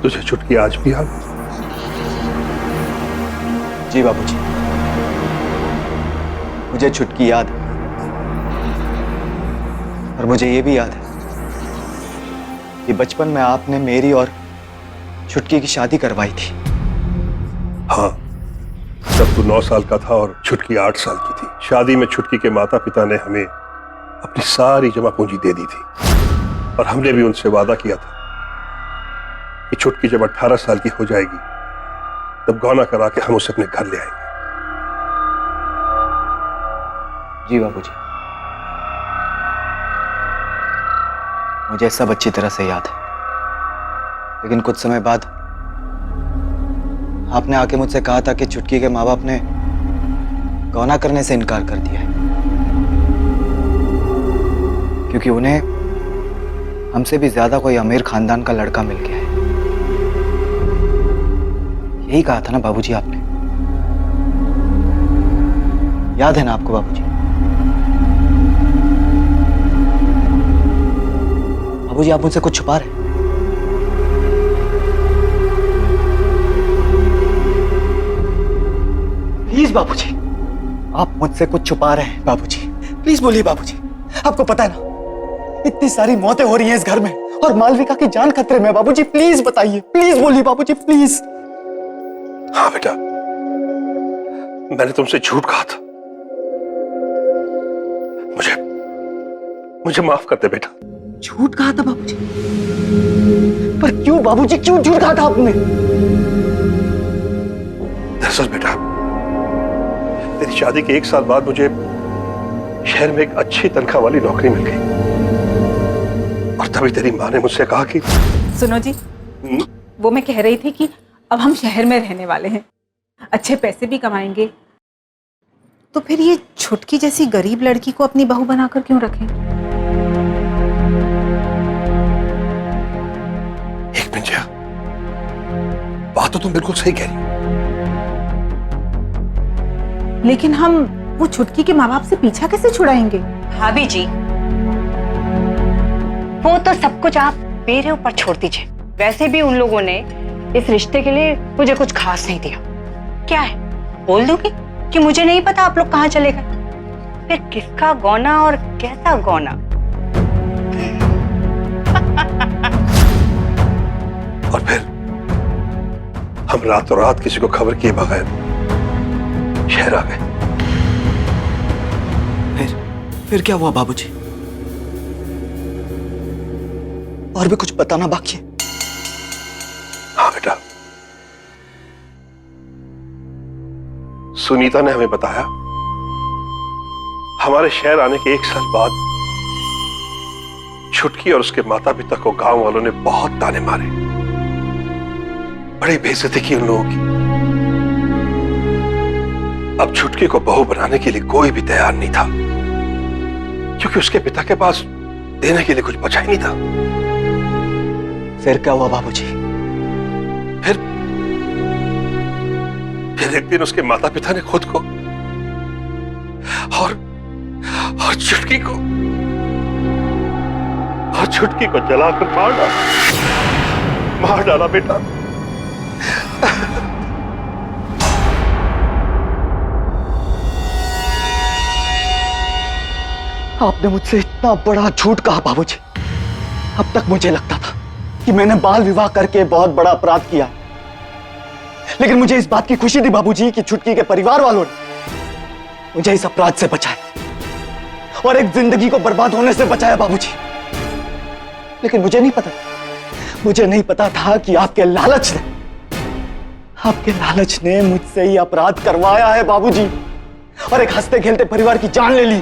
तुझे छुटकी आज भी याद? जी बाबूजी, मुझे छुटकी याद है। और मुझे यह भी याद है कि बचपन में आपने मेरी और छुटकी की शादी करवाई थी। हाँ, तब तू 9 साल का था और छुटकी 8 साल की थी। शादी में छुटकी के माता पिता ने हमें अपनी सारी जमा पूंजी दे दी थी और हमने भी उनसे वादा किया था कि छुटकी जब 18 साल की हो जाएगी तब गौना करा के हम उसे अपने घर ले आएंगे। जी बाबूजी, मुझे सब अच्छी तरह से याद है। लेकिन कुछ समय बाद आपने आके मुझसे कहा था कि छुटकी के माँ बाप ने गौना करने से इनकार कर दिया है क्योंकि उन्हें हमसे भी ज्यादा कोई अमीर खानदान का लड़का मिल गया है। यही कहा था ना बाबूजी आपने? याद है ना आपको बाबूजी? बाबूजी आप मुझसे कुछ छुपा रहे हैं? प्लीज बाबूजी, आप मुझसे कुछ छुपा रहे हैं बाबूजी। प्लीज बोलिए बाबूजी। आपको पता है ना इतनी सारी मौतें हो रही हैं इस घर में और मालविका की जान खतरे में। बाबूजी प्लीज बताइए, प्लीज बोलिए बाबूजी, प्लीज। हाँ बेटा, मैंने तुमसे झूठ कहा था। मुझे माफ कर दे बेटा। झूठ कहा था बाबूजी? पर क्यों बाबूजी, क्यों झूठ कहा था आपने? दरअसल बेटा, तेरी शादी के 1 साल बाद मुझे शहर में एक अच्छी तनख्वाह वाली नौकरी मिल गई और तभी तेरी माँ ने मुझसे कहा कि सुनो जी, वो मैं कह रही थी कि अब हम शहर में रहने वाले हैं, अच्छे पैसे भी कमाएंगे, तो फिर ये छुटकी जैसी गरीब लड़की को अपनी बहू बनाकर क्यों रखें? एक मिनट, बात तो तुम बिल्कुल सही कह रही हो, लेकिन हम वो छुटकी के माँ बाप से पीछा कैसे छुड़ाएंगे? भाभी जी, वो तो सब कुछ आप मेरे ऊपर छोड़ दीजिए। वैसे भी उन लोगों ने इस रिश्ते के लिए मुझे कुछ खास नहीं दिया। क्या है, बोल दूंगी कि मुझे नहीं पता आप लोग कहाँ चले गए। फिर किसका गौना और कैसा गौना? और फिर हम रातों रात किसी को खबर किए बगैर शहर आ गए। फिर क्या हुआ बाबूजी? और भी कुछ बताना बाकी है? हाँ बेटा, सुनीता ने हमें बताया हमारे शहर आने के 1 साल बाद छुटकी और उसके माता पिता को गांव वालों ने बहुत ताने मारे, बड़ी बेइज्जती की उन लोगों की। अब छुटकी को बहू बनाने के लिए कोई भी तैयार नहीं था क्योंकि उसके पिता के पास देने के लिए कुछ बचा ही नहीं था। फिर क्या हुआ बाबूजी? फिर एक दिन उसके माता पिता ने खुद को और छुटकी को जलाकर मार डाला बेटा। आपने मुझसे इतना बड़ा झूठ कहा बाबूजी। अब तक मुझे लगता था कि मैंने बाल विवाह करके बहुत बड़ा अपराध किया, लेकिन मुझे इस बात की खुशी थी बाबूजी कि छुटकी के परिवार वालों ने मुझे इस अपराध से बचाया और एक जिंदगी को बर्बाद होने से बचाया बाबूजी। लेकिन मुझे नहीं पता था कि आपके लालच ने मुझसे ये अपराध करवाया है बाबूजी, और एक हंसते खेलते परिवार की जान ले ली।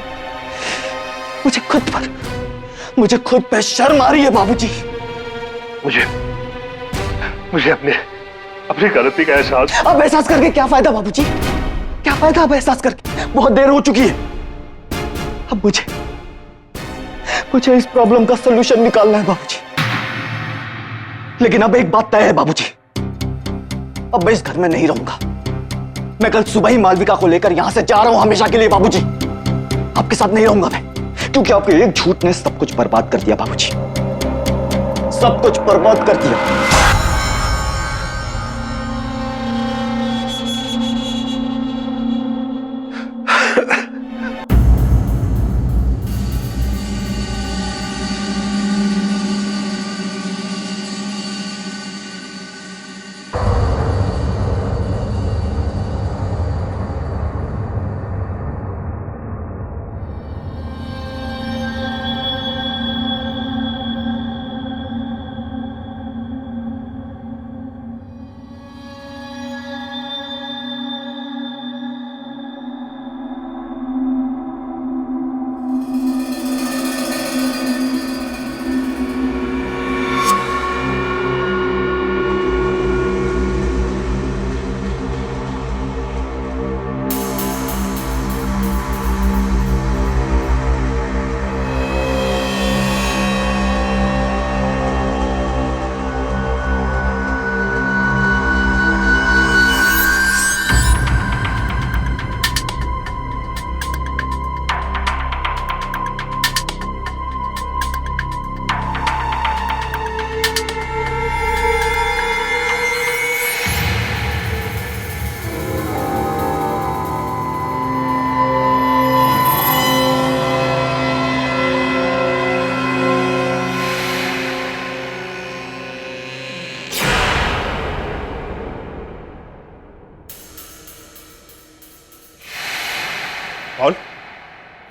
मुझे खुद पे शर्म आ रही है बाबूजी। मुझे अपनी गलती का एहसास। अब एहसास करके क्या फायदा बाबूजी? क्या फायदा अब एहसास करके? बहुत देर हो चुकी है। अब मुझे इस प्रॉब्लम का सलूशन निकालना है बाबूजी। लेकिन अब एक बात तय है बाबूजी, अब मैं इस घर में नहीं रहूंगा। मैं कल सुबह ही मालविका को लेकर यहां से जा रहा हूं हमेशा के लिए बाबूजी। आपके साथ नहीं रहूंगा मैं, क्योंकि आपके एक झूठ ने सब कुछ बर्बाद कर दिया बाबूजी, सब कुछ बर्बाद कर दिया।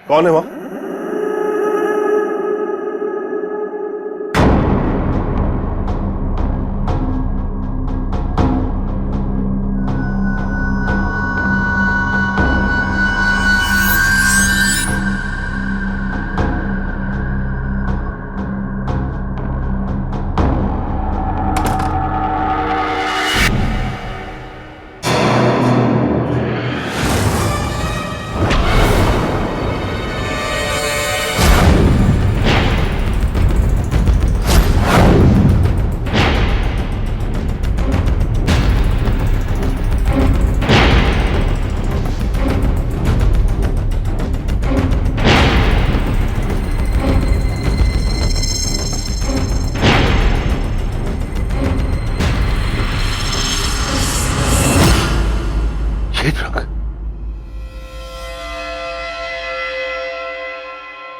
कौन है वहां?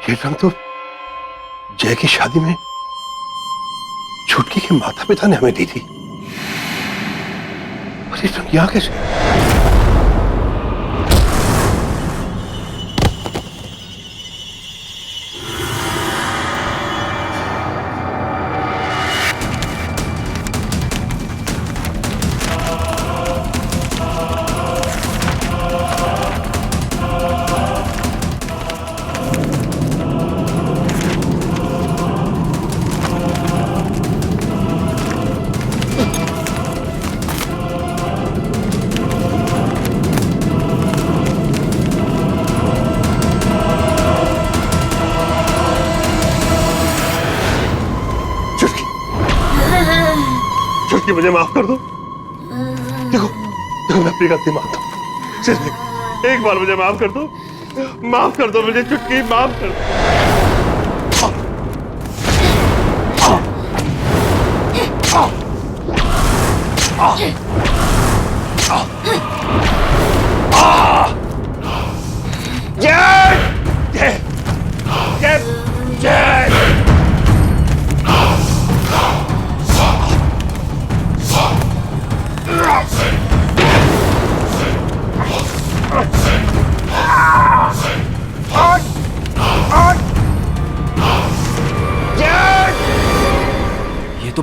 ये रंग तो जय की शादी में छुटकी के माता पिता ने हमें दी थी, और ये रंग यहां कैसे? कि मुझे माफ कर दो। देखो मैं अपनी गलती मानता हूँ, सिर्फ एक बार मुझे माफ कर दो, माफ कर दो मुझे चुटकी, माफ कर दो।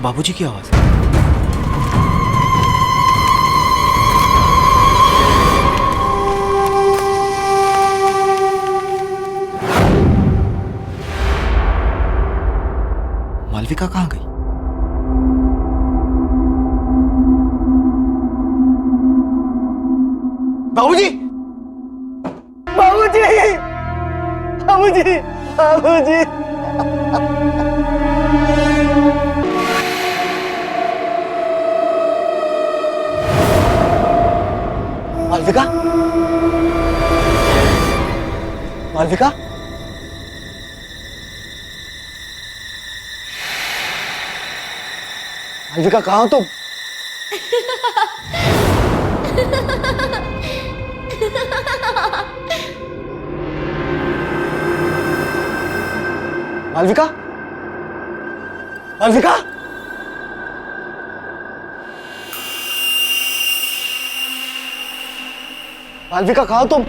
बाबूजी की आवाज है। मालविका कहाँ गई? बाबूजी! बाबूजी! बाबूजी! बाबूजी! मालविका? मालविका? मालविका कहाँ हो तुम? मालविका? मालविका? मालविका कहाँ हो तुम?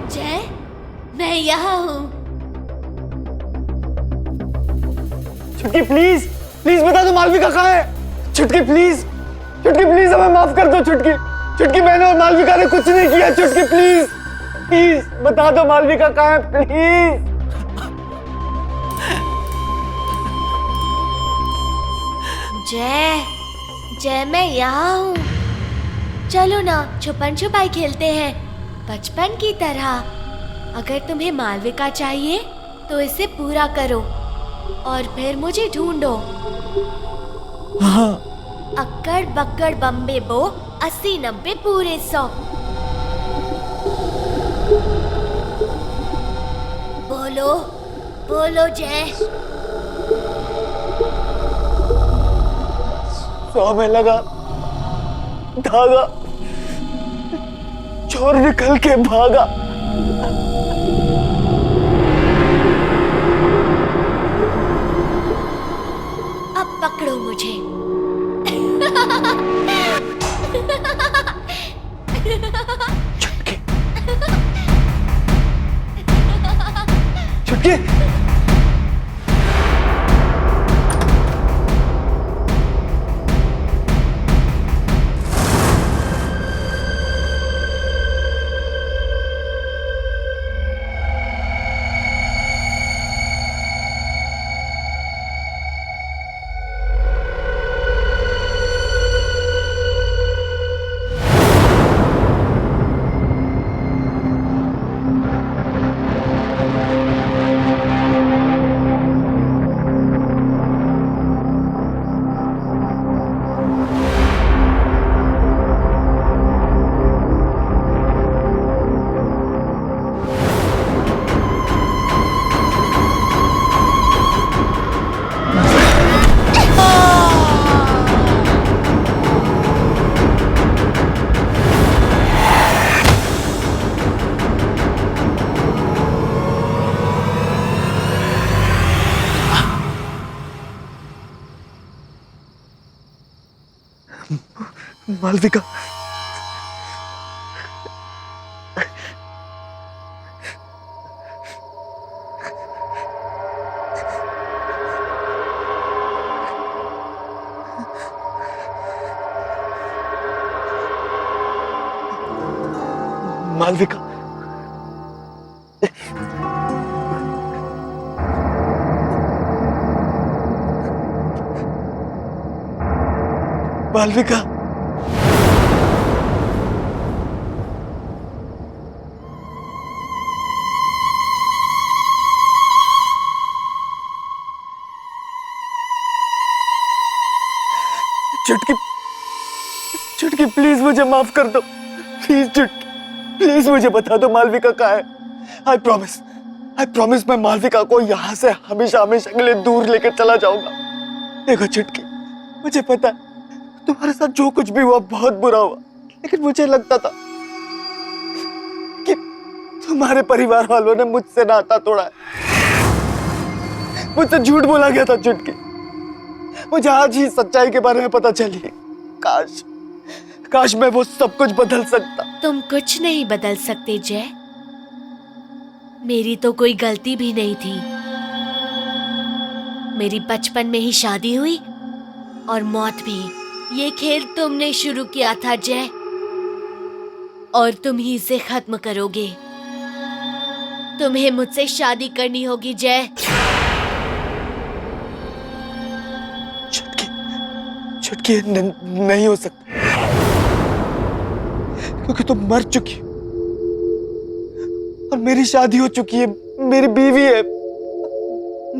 जय, मैं यहाँ हूँ। छुटकी प्लीज, प्लीज बता दो मालविका कहाँ है। छुटकी प्लीज, छुटकी प्लीज हमें माफ कर दो। छुटकी, छुटकी मैंने और मालविका ने कुछ नहीं किया। छुटकी प्लीज, प्लीज बता दो मालविका कहाँ है प्लीज। जय, जय मैं यहाँ हूँ। चलो ना छुपन छुपाई खेलते हैं बचपन की तरह। अगर तुम्हें मालविका चाहिए तो इसे पूरा करो और फिर मुझे ढूंढो। हाँ। अक्कड़ बक्कड़ बम्बे बो 80-90 पूरे 100। बोलो बोलो जय। 100 में लगा धागा, चोर निकल के भागा। अब पकड़ो मुझे। छुटकी, छुटकी। मालविका, मालविका, मालविका। चुटकी, चुटकी प्लीज मुझे माफ कर दो। प्लीज चुटकी, प्लीज मुझे बता दो मालविका कहाँ है। आई प्रॉमिस मैं मालविका को यहाँ से हमेशा हमेशा के लिए दूर लेकर चला जाऊंगा। देखो चुटकी, मुझे पता है तुम्हारे साथ जो कुछ भी हुआ बहुत बुरा हुआ, लेकिन मुझे लगता था कि तुम्हारे परिवार वालों ने मुझसे नाता तोड़ा है, मुझसे झूठ बोला गया था चुटकी। मुझे आज ही सच्चाई के बारे में पता चली। काश मैं वो सब कुछ बदल सकता। तुम कुछ नहीं बदल सकते जय। मेरी तो कोई गलती भी नहीं थी। मेरी बचपन में ही शादी हुई और मौत भी। ये खेल तुमने शुरू किया था जय, और तुम ही इसे खत्म करोगे। तुम्हें मुझसे शादी करनी होगी जय। छुटकी नहीं हो सकता, क्योंकि तुम मर चुकी हो और मेरी शादी हो चुकी है, मेरी बीवी है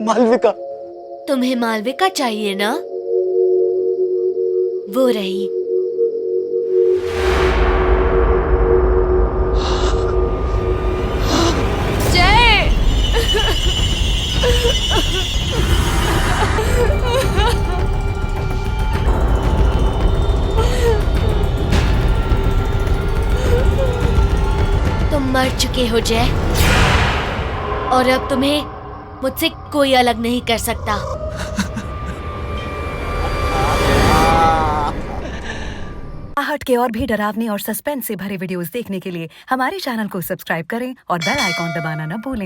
मालविका। तुम्हें मालविका चाहिए ना? वो रही। जय तुम मर चुके हो जय, और अब तुम्हें मुझसे कोई अलग नहीं कर सकता। आहट के और भी डरावने और सस्पेंस से भरे वीडियोस देखने के लिए हमारे चैनल को सब्सक्राइब करें और बेल आइकॉन दबाना न भूलें।